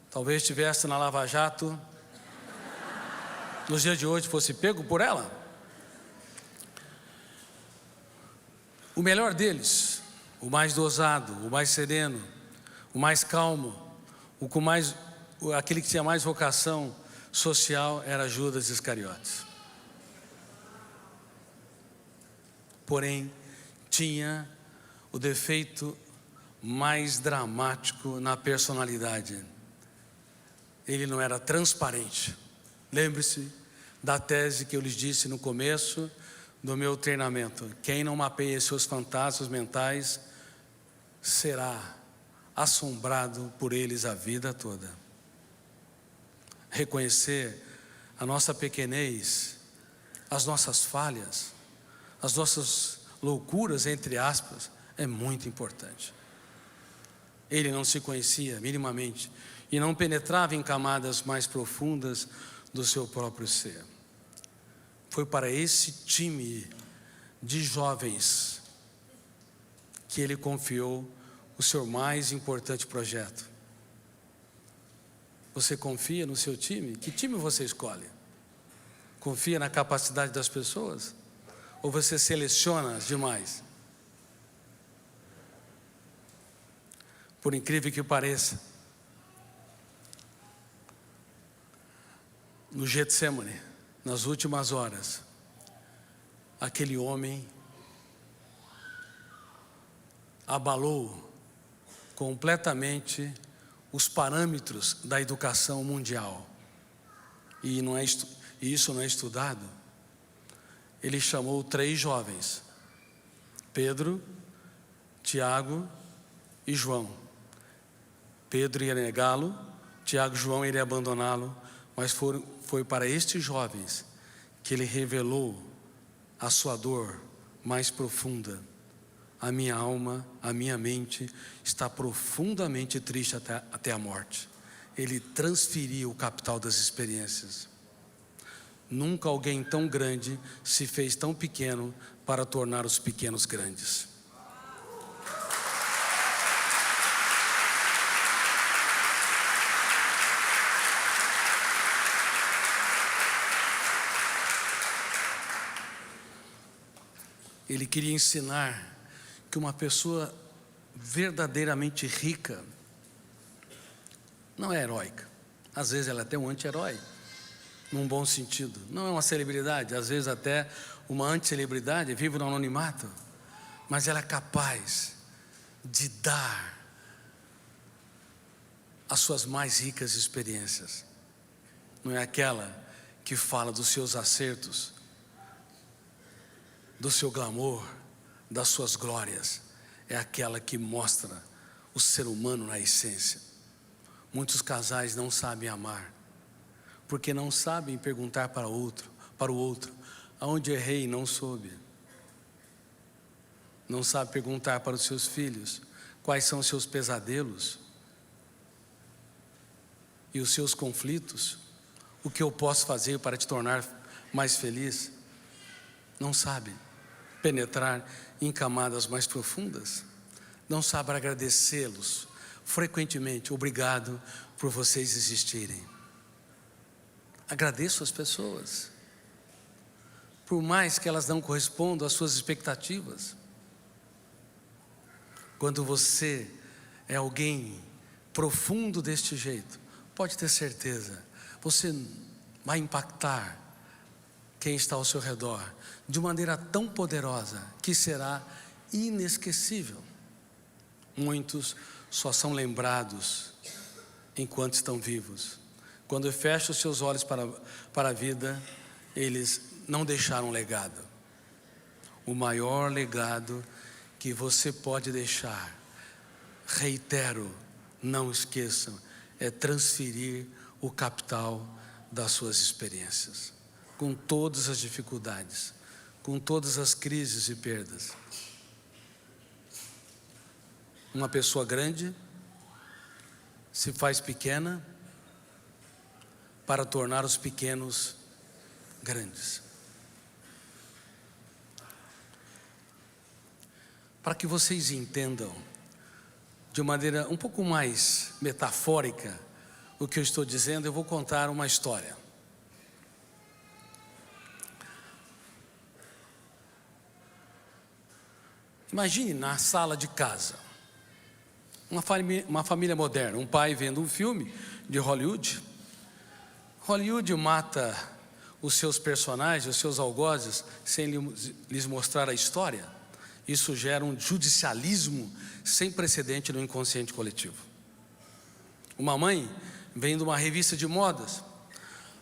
Talvez estivesse na Lava Jato, nos dias de hoje fosse pego por ela. O melhor deles, o mais dosado, o mais sereno, o mais calmo, o com mais aquele que tinha mais vocação social era Judas Iscariotes. Porém, tinha o defeito mais dramático na personalidade. Ele não era transparente. Lembre-se da tese que eu lhes disse no começo do meu treinamento: quem não mapeia seus fantasmas mentais será assombrado por eles a vida toda. Reconhecer a nossa pequenez, as nossas falhas, as nossas loucuras, entre aspas, é muito importante. Ele não se conhecia minimamente e não penetrava em camadas mais profundas do seu próprio ser. Foi para esse time de jovens que ele confiou o seu mais importante projeto. Você confia no seu time? Que time você escolhe? Confia na capacidade das pessoas? Ou você seleciona demais? Por incrível que pareça, no Getsemane, nas últimas horas, aquele homem abalou completamente os parâmetros da educação mundial. E isso não é estudado. Ele chamou 3 jovens: Pedro, Tiago e João. Pedro ia negá-lo, Tiago e João iriam abandoná-lo, mas foi para estes jovens que ele revelou a sua dor mais profunda. A minha alma, a minha mente está profundamente triste até a morte. Ele transferiu o capital das experiências. Nunca alguém tão grande se fez tão pequeno para tornar os pequenos grandes. Ele queria ensinar que uma pessoa verdadeiramente rica não é heróica. Às vezes ela é até um anti-herói, num bom sentido. Não é uma celebridade, às vezes até uma anti-celebridade, vive no anonimato, mas ela é capaz de dar as suas mais ricas experiências. Não é aquela que fala dos seus acertos, do seu glamour, das suas glórias. É aquela que mostra o ser humano na essência. Muitos casais não sabem amar, porque não sabem perguntar para o outro, aonde errei e não soube. Não sabe perguntar para os seus filhos quais são os seus pesadelos e os seus conflitos, o que eu posso fazer para te tornar mais feliz. Não sabe penetrar em camadas mais profundas, não sabe agradecê-los frequentemente. Obrigado por vocês existirem. Agradeço as pessoas, por mais que elas não correspondam às suas expectativas. Quando você é alguém profundo deste jeito, pode ter certeza, você vai impactar quem está ao seu redor de maneira tão poderosa que será inesquecível. Muitos só são lembrados enquanto estão vivos. Quando fecham os seus olhos para a vida, eles não deixaram legado. O maior legado que você pode deixar, reitero, não esqueçam, é transferir o capital das suas experiências, com todas as dificuldades, com todas as crises e perdas. Uma pessoa grande se faz pequena para tornar os pequenos grandes. Para que vocês entendam de maneira um pouco mais metafórica o que eu estou dizendo, eu vou contar uma história. Imagine na sala de casa, Uma família moderna, um pai vendo um filme de Hollywood. Hollywood mata os seus personagens, os seus algozes, sem lhes mostrar a história. Isso gera um judicialismo sem precedente no inconsciente coletivo. Uma mãe vendo uma revista de modas,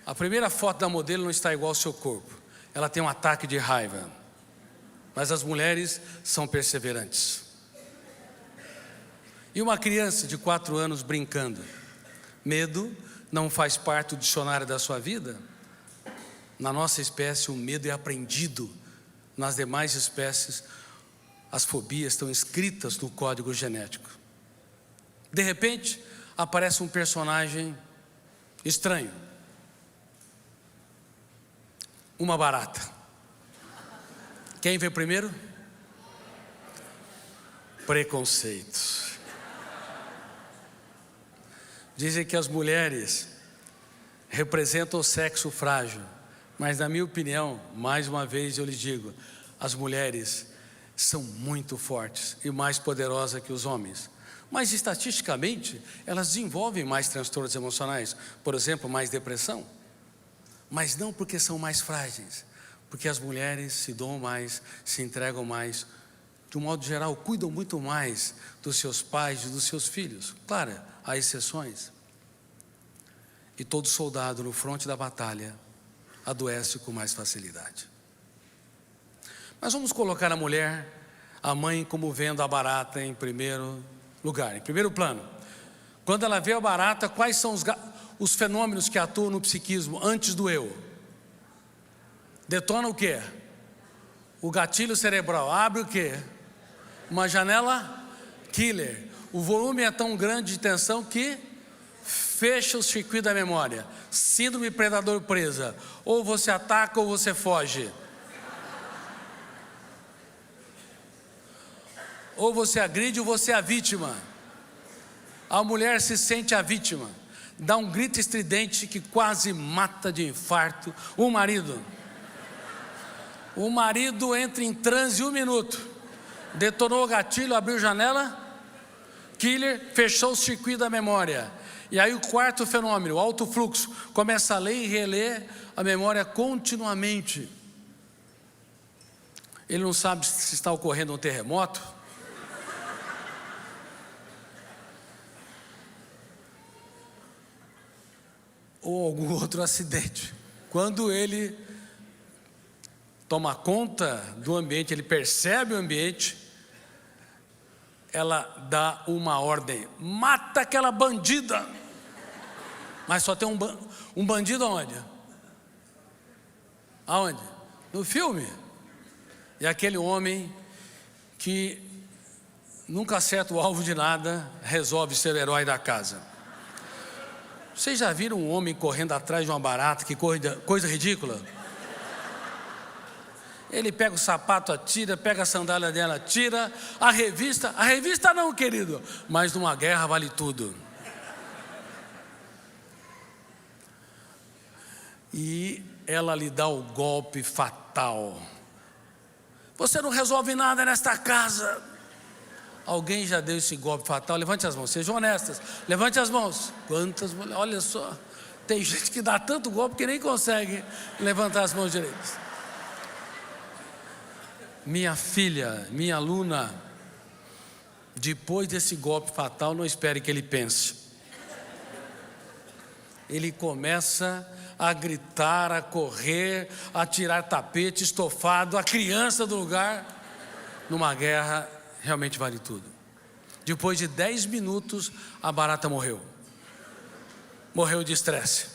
a primeira foto da modelo não está igual ao seu corpo, ela tem um ataque de raiva. Mas as mulheres são perseverantes. E uma criança de 4 anos brincando, medo não faz parte do dicionário da sua vida? Na nossa espécie o medo é aprendido, nas demais espécies as fobias estão escritas no código genético. De repente aparece um personagem estranho, uma barata. Quem vê primeiro? Preconceitos. Dizem que as mulheres representam o sexo frágil, mas na minha opinião, mais uma vez eu lhes digo, as mulheres são muito fortes e mais poderosas que os homens. Mas estatisticamente, elas desenvolvem mais transtornos emocionais, por exemplo, mais depressão. Mas não porque são mais frágeis, porque as mulheres se doam mais, se entregam mais, de um modo geral, cuidam muito mais dos seus pais e dos seus filhos. Claro, há exceções. E todo soldado no fronte da batalha adoece com mais facilidade. Mas vamos colocar a mulher, a mãe, como vendo a barata em primeiro lugar, em primeiro plano. Quando ela vê a barata, quais são os fenômenos que atuam no psiquismo antes do eu? Detona o quê? O gatilho cerebral. Abre o quê? Uma janela killer. O volume é tão grande de tensão que fecha o circuito da memória. Síndrome predador presa. Ou você ataca ou você foge. Ou você agride ou você é a vítima. A mulher se sente a vítima, dá um grito estridente que quase mata de infarto o marido. O marido entra em transe 1 minuto, detonou o gatilho, abriu janela, killer, fechou o circuito da memória. E aí o quarto fenômeno, o alto fluxo, começa a ler e reler a memória continuamente. Ele não sabe se está ocorrendo um terremoto, ou algum outro acidente. Quando ele toma conta do ambiente, ele percebe o ambiente, ela dá uma ordem: mata aquela bandida. Mas só tem um bandido aonde? Aonde? No filme. E aquele homem que nunca acerta o alvo de nada, resolve ser o herói da casa. Vocês já viram um homem correndo atrás de uma barata? Que coisa ridícula. Ele pega o sapato, atira, pega a sandália dela, atira. A revista não, querido. Mas numa guerra vale tudo. E ela lhe dá o golpe fatal. Você não resolve nada nesta casa. Alguém já deu esse golpe fatal? Levante as mãos, sejam honestas. Levante as mãos. Quantas mulheres? Olha só. Tem gente que dá tanto golpe que nem consegue levantar as mãos direitas. Minha filha, minha aluna, depois desse golpe fatal, não espere que ele pense. Ele começa a gritar, a correr, a tirar tapete, estofado, a criança do lugar. Numa guerra, realmente vale tudo. Depois de 10 minutos, a barata morreu. Morreu de estresse.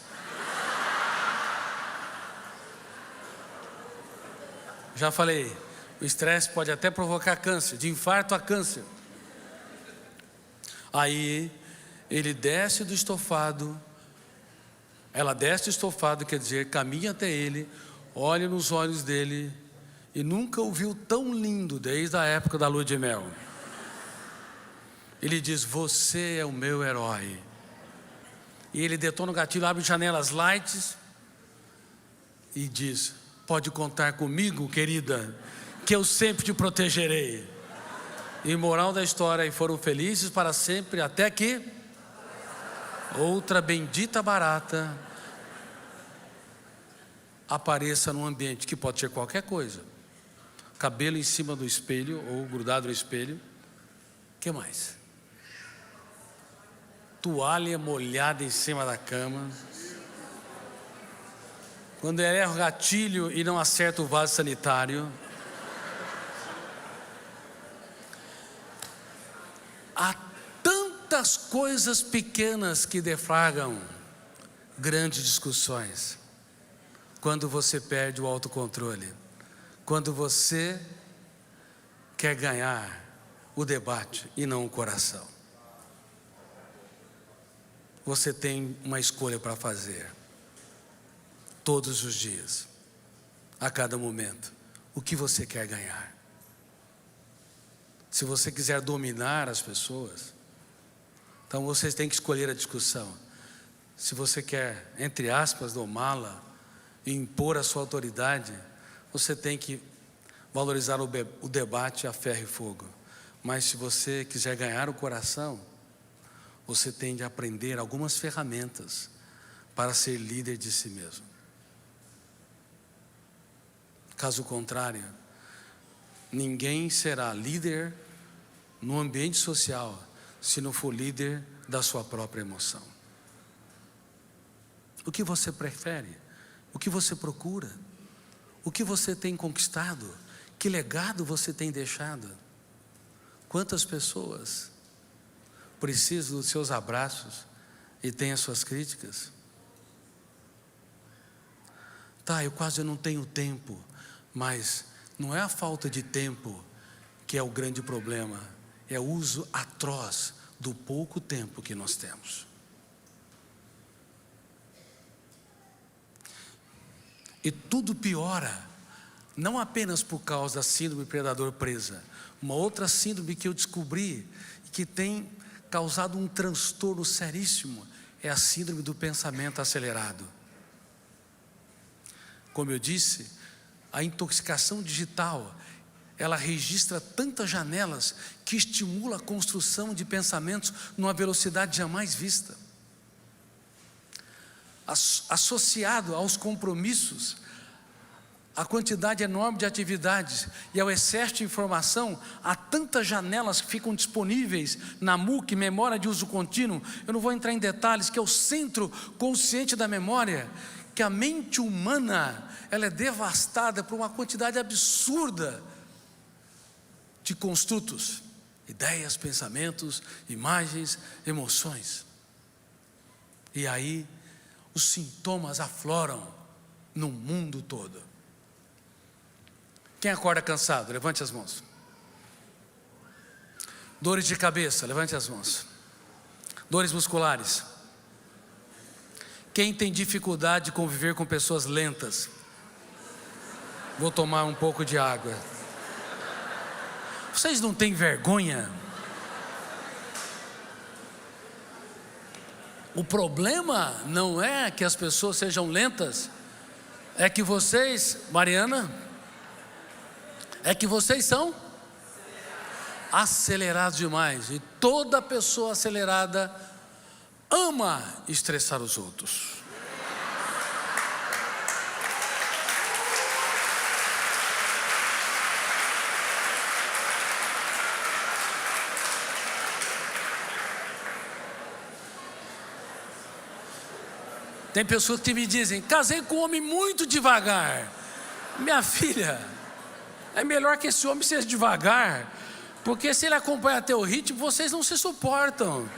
Já falei, o estresse pode até provocar câncer, de infarto a câncer. Aí, ele desce do estofado, ela desce do estofado, quer dizer, caminha até ele, olha nos olhos dele, e nunca o viu tão lindo desde a época da lua de mel. Ele diz: você é o meu herói. E ele detona o gatilho, abre janelas lights e diz: pode contar comigo, querida, que eu sempre te protegerei. E moral da história, e foram felizes para sempre, até que outra bendita barata apareça num ambiente que pode ser qualquer coisa. Cabelo em cima do espelho ou grudado no espelho. O que mais? Toalha molhada em cima da cama. Quando ele erra o gatilho e não acerta o vaso sanitário. Há tantas coisas pequenas que deflagram grandes discussões. Quando você perde o autocontrole, quando você quer ganhar o debate e não o coração. Você tem uma escolha para fazer, todos os dias, a cada momento, o que você quer ganhar. Se você quiser dominar as pessoas, então você tem que escolher a discussão. Se você quer, entre aspas, domá-la, e impor a sua autoridade, você tem que valorizar o debate a ferro e fogo. Mas se você quiser ganhar o coração, você tem de aprender algumas ferramentas para ser líder de si mesmo. Caso contrário, ninguém será líder no ambiente social se não for líder da sua própria emoção. O que você prefere? O que você procura? O que você tem conquistado? Que legado você tem deixado? Quantas pessoas precisam dos seus abraços e têm as suas críticas? Tá, eu quase não tenho tempo, mas não é a falta de tempo que é o grande problema, é o uso atroz do pouco tempo que nós temos. E tudo piora, não apenas por causa da síndrome predador-presa. Uma outra síndrome que eu descobri, que tem causado um transtorno seríssimo, é a síndrome do pensamento acelerado. Como eu disse, a intoxicação digital, ela registra tantas janelas que estimula a construção de pensamentos numa velocidade jamais vista. Associado aos compromissos, a quantidade enorme de atividades e ao excesso de informação, há tantas janelas que ficam disponíveis na MUC, memória de uso contínuo. Eu não vou entrar em detalhes, que é o centro consciente da memória, que a mente humana, ela é devastada por uma quantidade absurda de construtos, ideias, pensamentos, imagens, emoções. E aí os sintomas afloram no mundo todo. Quem acorda cansado? Levante as mãos. Dores de cabeça? Levante as mãos. Dores musculares? Quem tem dificuldade de conviver com pessoas lentas? Vou tomar um pouco de água. Vocês não têm vergonha? O problema não é que as pessoas sejam lentas, é que vocês, Mariana, é que vocês são acelerados demais. E toda pessoa acelerada ama estressar os outros. Tem pessoas que me dizem: casei com um homem muito devagar. Minha filha, é melhor que esse homem seja devagar, porque se ele acompanha teu ritmo, vocês não se suportam.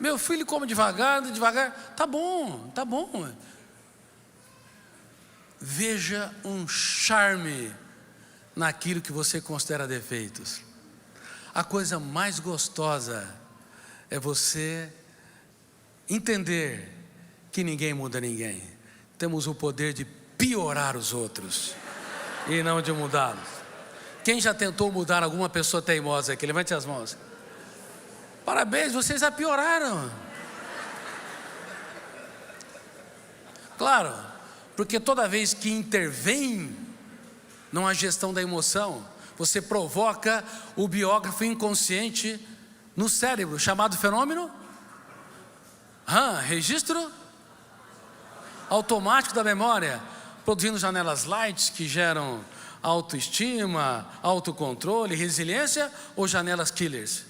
Meu filho come devagar, tá bom, tá bom. Veja um charme naquilo que você considera defeitos. A coisa mais gostosa é você entender que ninguém muda ninguém. Temos o poder de piorar os outros e não de mudá-los. Quem já tentou mudar alguma pessoa teimosa aqui? Levante as mãos. Parabéns, vocês a pioraram. Claro, porque toda vez que intervém não há gestão da emoção. Você provoca o biógrafo inconsciente no cérebro, chamado fenômeno registro automático da memória, produzindo janelas light que geram autoestima, autocontrole, resiliência, ou janelas killers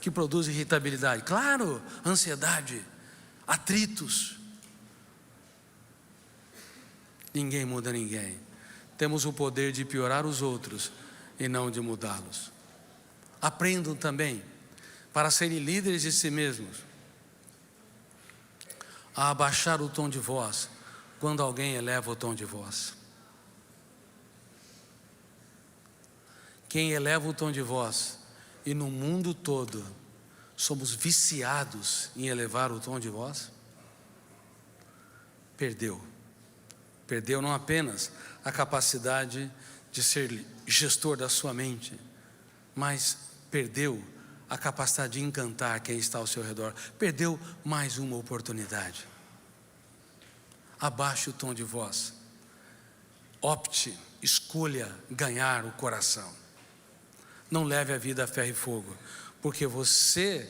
que produzem irritabilidade? Claro, ansiedade, atritos. Ninguém muda ninguém. Temos o poder de piorar os outros e não de mudá-los. Aprendam também, para serem líderes de si mesmos, a abaixar o tom de voz quando alguém eleva o tom de voz. Quem eleva o tom de voz, e no mundo todo somos viciados em elevar o tom de voz, perdeu não apenas a capacidade de ser gestor da sua mente, mas perdeu a capacidade de encantar quem está ao seu redor. Perdeu mais uma oportunidade. Abaixe o tom de voz. Opte, escolha ganhar o coração. Não leve a vida a ferro e fogo, porque você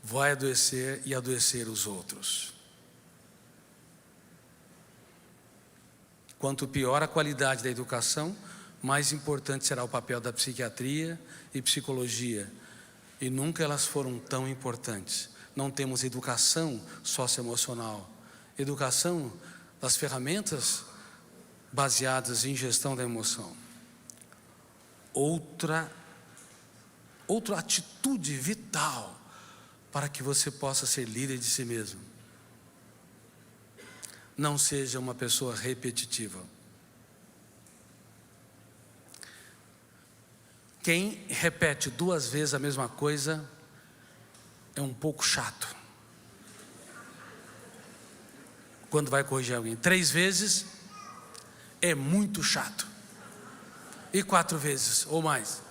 vai adoecer e adoecer os outros. Quanto pior a qualidade da educação, mais importante será o papel da psiquiatria e psicologia. E nunca elas foram tão importantes. Não temos educação socioemocional, educação das ferramentas baseadas em gestão da emoção. Outra atitude vital para que você possa ser líder de si mesmo: não seja uma pessoa repetitiva. Quem repete 2 vezes a mesma coisa é um pouco chato. Quando vai corrigir alguém 3 vezes, é muito chato. E 4 vezes ou mais,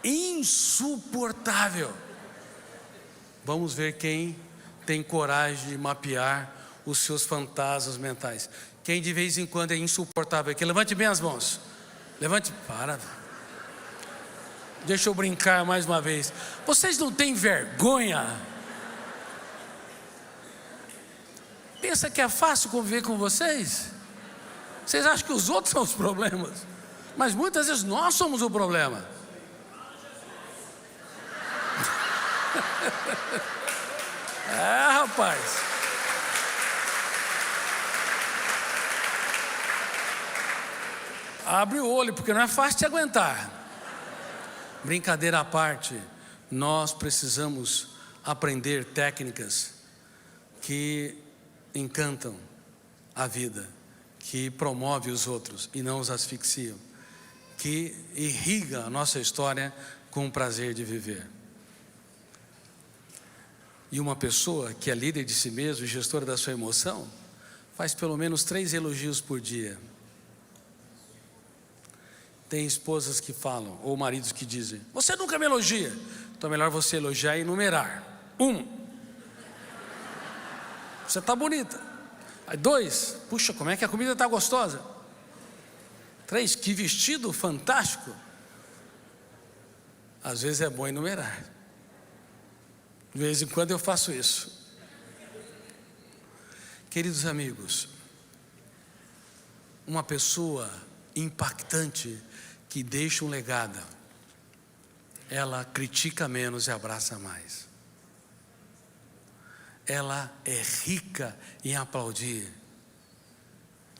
insuportável. Vamos ver quem tem coragem de mapear os seus fantasmas mentais. Quem de vez em quando é insuportável aqui, levante bem as mãos. Levante, para. Deixa eu brincar mais uma vez. Vocês não têm vergonha? Pensa que é fácil conviver com vocês? Vocês acham que os outros são os problemas? Mas muitas vezes nós somos o problema. Rapaz. Abre o olho, porque não é fácil te aguentar. Brincadeira à parte, nós precisamos aprender técnicas que encantam a vida, que promovem os outros e não os asfixiam, que irriga a nossa história com o prazer de viver. E uma pessoa que é líder de si mesmo, gestora da sua emoção, faz pelo menos 3 elogios por dia. Tem esposas que falam, ou maridos que dizem: você nunca me elogia. Então é melhor você elogiar e enumerar. 1, você está bonita. Aí 2, puxa, como é que a comida está gostosa. 3, que vestido fantástico. Às vezes é bom enumerar. De vez em quando eu faço isso. Queridos amigos, uma pessoa impactante que deixa um legado, ela critica menos e abraça mais. Ela é rica em aplaudir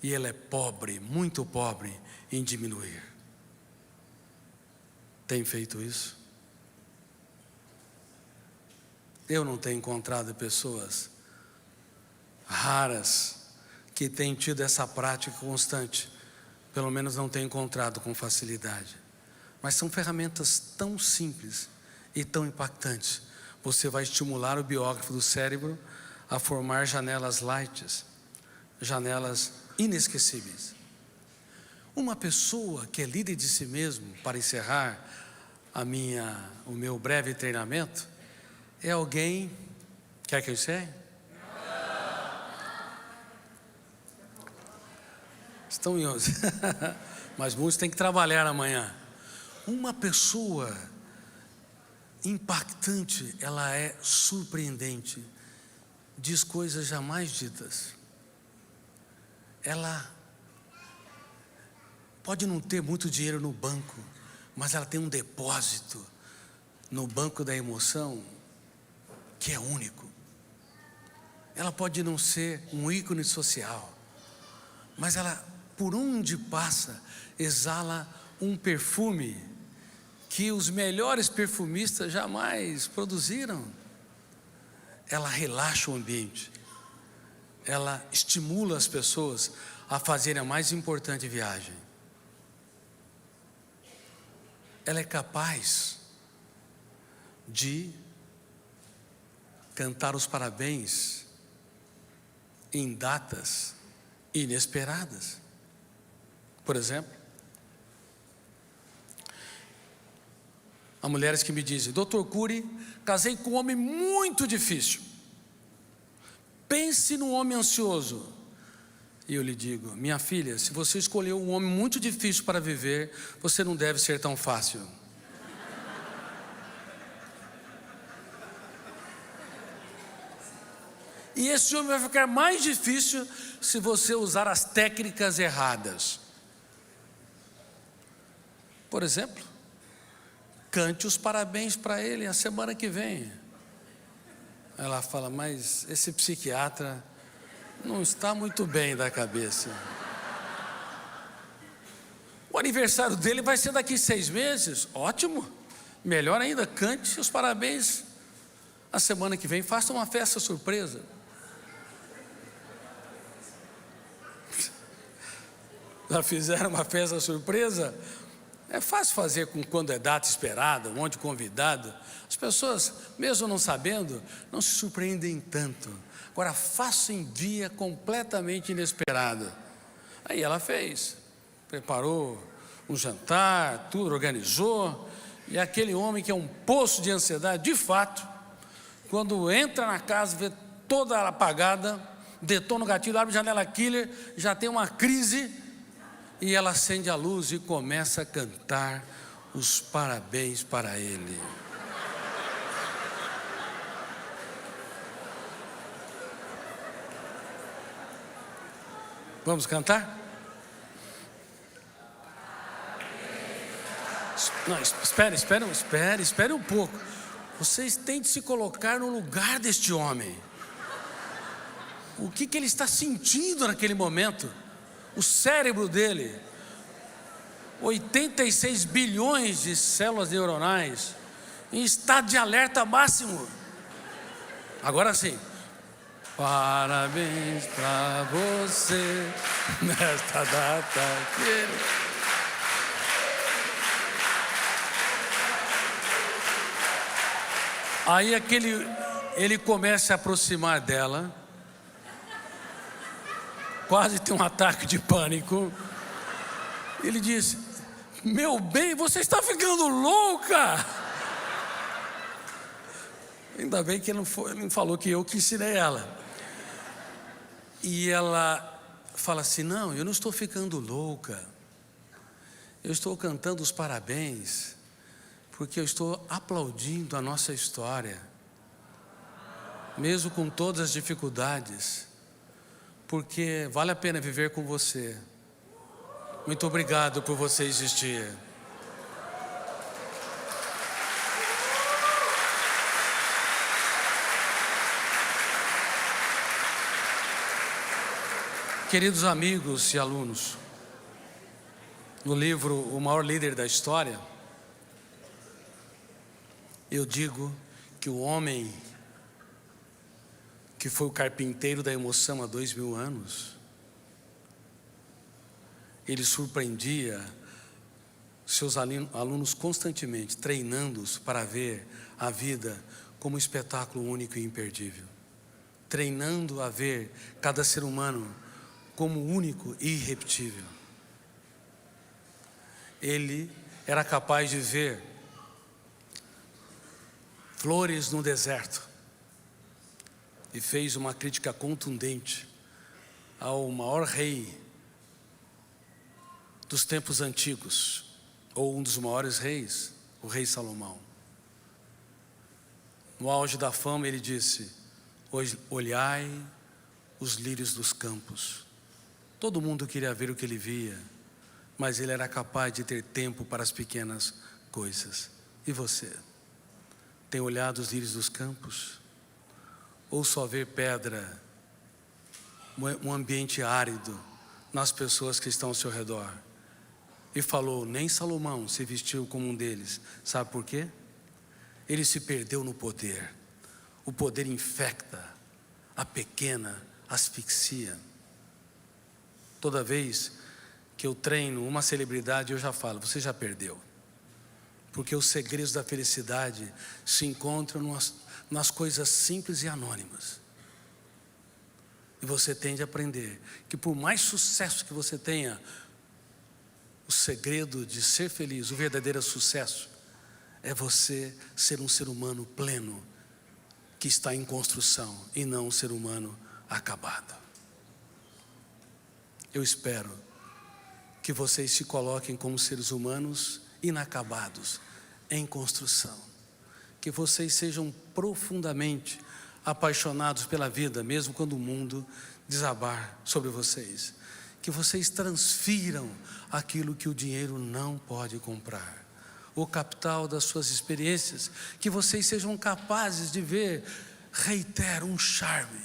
e ela é pobre, muito pobre, em diminuir. Tem feito isso? Eu não tenho encontrado pessoas raras que têm tido essa prática constante. Pelo menos não tenho encontrado com facilidade. Mas são ferramentas tão simples e tão impactantes. Você vai estimular o biógrafo do cérebro a formar janelas light, janelas inesquecíveis. Uma pessoa que é líder de si mesmo, para encerrar o meu breve treinamento, é alguém, quer que eu encerre? Estão em 11. Mas muitos têm que trabalhar amanhã. Uma pessoa impactante, ela é surpreendente, diz coisas jamais ditas. Ela pode não ter muito dinheiro no banco, mas ela tem um depósito no banco da emoção que é único. Ela pode não ser um ícone social, mas ela, por onde passa, exala um perfume que os melhores perfumistas jamais produziram. Ela relaxa o ambiente, ela estimula as pessoas a fazerem a mais importante viagem. Ela é capaz de cantar os parabéns em datas inesperadas. Por exemplo, há mulheres que me dizem: Dr. Cury, casei com um homem muito difícil. Pense num homem ansioso. E eu lhe digo: minha filha, se você escolheu um homem muito difícil para viver, você não deve ser tão fácil. E esse homem vai ficar mais difícil se você usar as técnicas erradas. Por exemplo, cante os parabéns para ele a semana que vem. Ela fala: mas esse psiquiatra não está muito bem da cabeça. O aniversário dele vai ser daqui 6 meses. Ótimo, melhor ainda, cante os parabéns a semana que vem, faça uma festa surpresa. Já fizeram uma festa surpresa? É fácil fazer quando é data esperada, um monte de convidado. As pessoas, mesmo não sabendo, não se surpreendem tanto. Agora, faça em dia completamente inesperado. Aí ela fez, preparou um jantar, tudo, organizou. E aquele homem que é um poço de ansiedade, de fato, quando entra na casa, vê toda ela apagada, detona o gatilho, abre a janela killer, já tem uma crise. E ela acende a luz e começa a cantar os parabéns para ele. Vamos cantar? Não, espere um pouco. Vocês têm de se colocar no lugar deste homem. O que ele está sentindo naquele momento? O cérebro dele, 86 bilhões de células neuronais, em estado de alerta máximo. Agora sim. Parabéns para você nesta data querida. Aí ele começa a aproximar dela, quase tem um ataque de pânico. Ele disse: meu bem, você está ficando louca. Ainda bem que ele não falou que eu que ensinei ela. E ela fala assim: não, eu não estou ficando louca. Eu estou cantando os parabéns, porque eu estou aplaudindo a nossa história, mesmo com todas as dificuldades, porque vale a pena viver com você. Muito obrigado por você existir. Queridos amigos e alunos, no livro O Maior Líder da História, eu digo que o homem que foi o carpinteiro da emoção há 2000 anos, ele surpreendia seus alunos constantemente, treinando-os para ver a vida como um espetáculo único e imperdível, treinando a ver cada ser humano como único e irrepetível. Ele era capaz de ver flores no deserto e fez uma crítica contundente ao maior rei dos tempos antigos, ou um dos maiores reis, o rei Salomão. No auge da fama ele disse: olhai os lírios dos campos. Todo mundo queria ver o que ele via, mas ele era capaz de ter tempo para as pequenas coisas. E você? Tem olhado os lírios dos campos? Ou só vê pedra, um ambiente árido nas pessoas que estão ao seu redor? E falou: nem Salomão se vestiu como um deles. Sabe por quê? Ele se perdeu no poder. O poder infecta, a pequena asfixia. Toda vez que eu treino uma celebridade, eu já falo: você já perdeu. Porque os segredos da felicidade se encontram nas coisas simples e anônimas. E você tem de aprender que, por mais sucesso que você tenha, o segredo de ser feliz, o verdadeiro sucesso, é você ser um ser humano pleno, que está em construção, e não um ser humano acabado. Eu espero que vocês se coloquem como seres humanos inacabados, em construção. Que vocês sejam profundamente apaixonados pela vida, mesmo quando o mundo desabar sobre vocês. Que vocês transfiram aquilo que o dinheiro não pode comprar, o capital das suas experiências. Que vocês sejam capazes de ver, reitero, um charme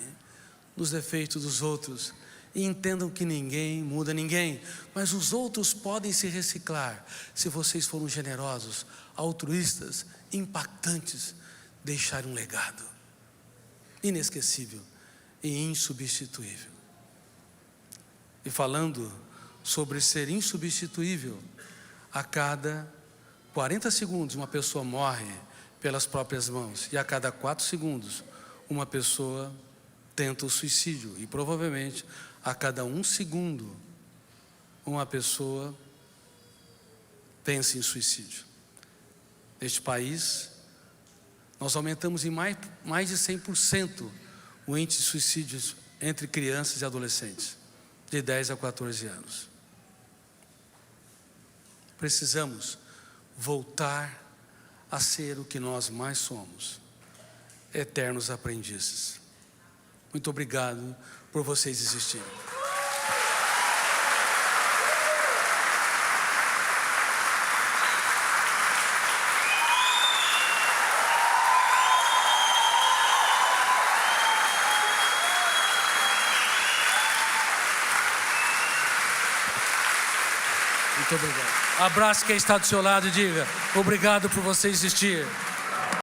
nos defeitos dos outros, e entendam que ninguém muda ninguém, mas os outros podem se reciclar se vocês forem generosos, altruístas, impactantes, deixarem um legado inesquecível e insubstituível. E falando sobre ser insubstituível, a cada 40 segundos uma pessoa morre pelas próprias mãos, e a cada 4 segundos uma pessoa tenta o suicídio, e provavelmente a cada 1 segundo uma pessoa pensa em suicídio. Neste país, nós aumentamos em mais de 100% o índice de suicídios entre crianças e adolescentes, de 10 a 14 anos. Precisamos voltar a ser o que nós mais somos: eternos aprendizes. Muito obrigado por vocês existirem. Muito obrigado. Abraço quem está do seu lado e diga: obrigado por você existir.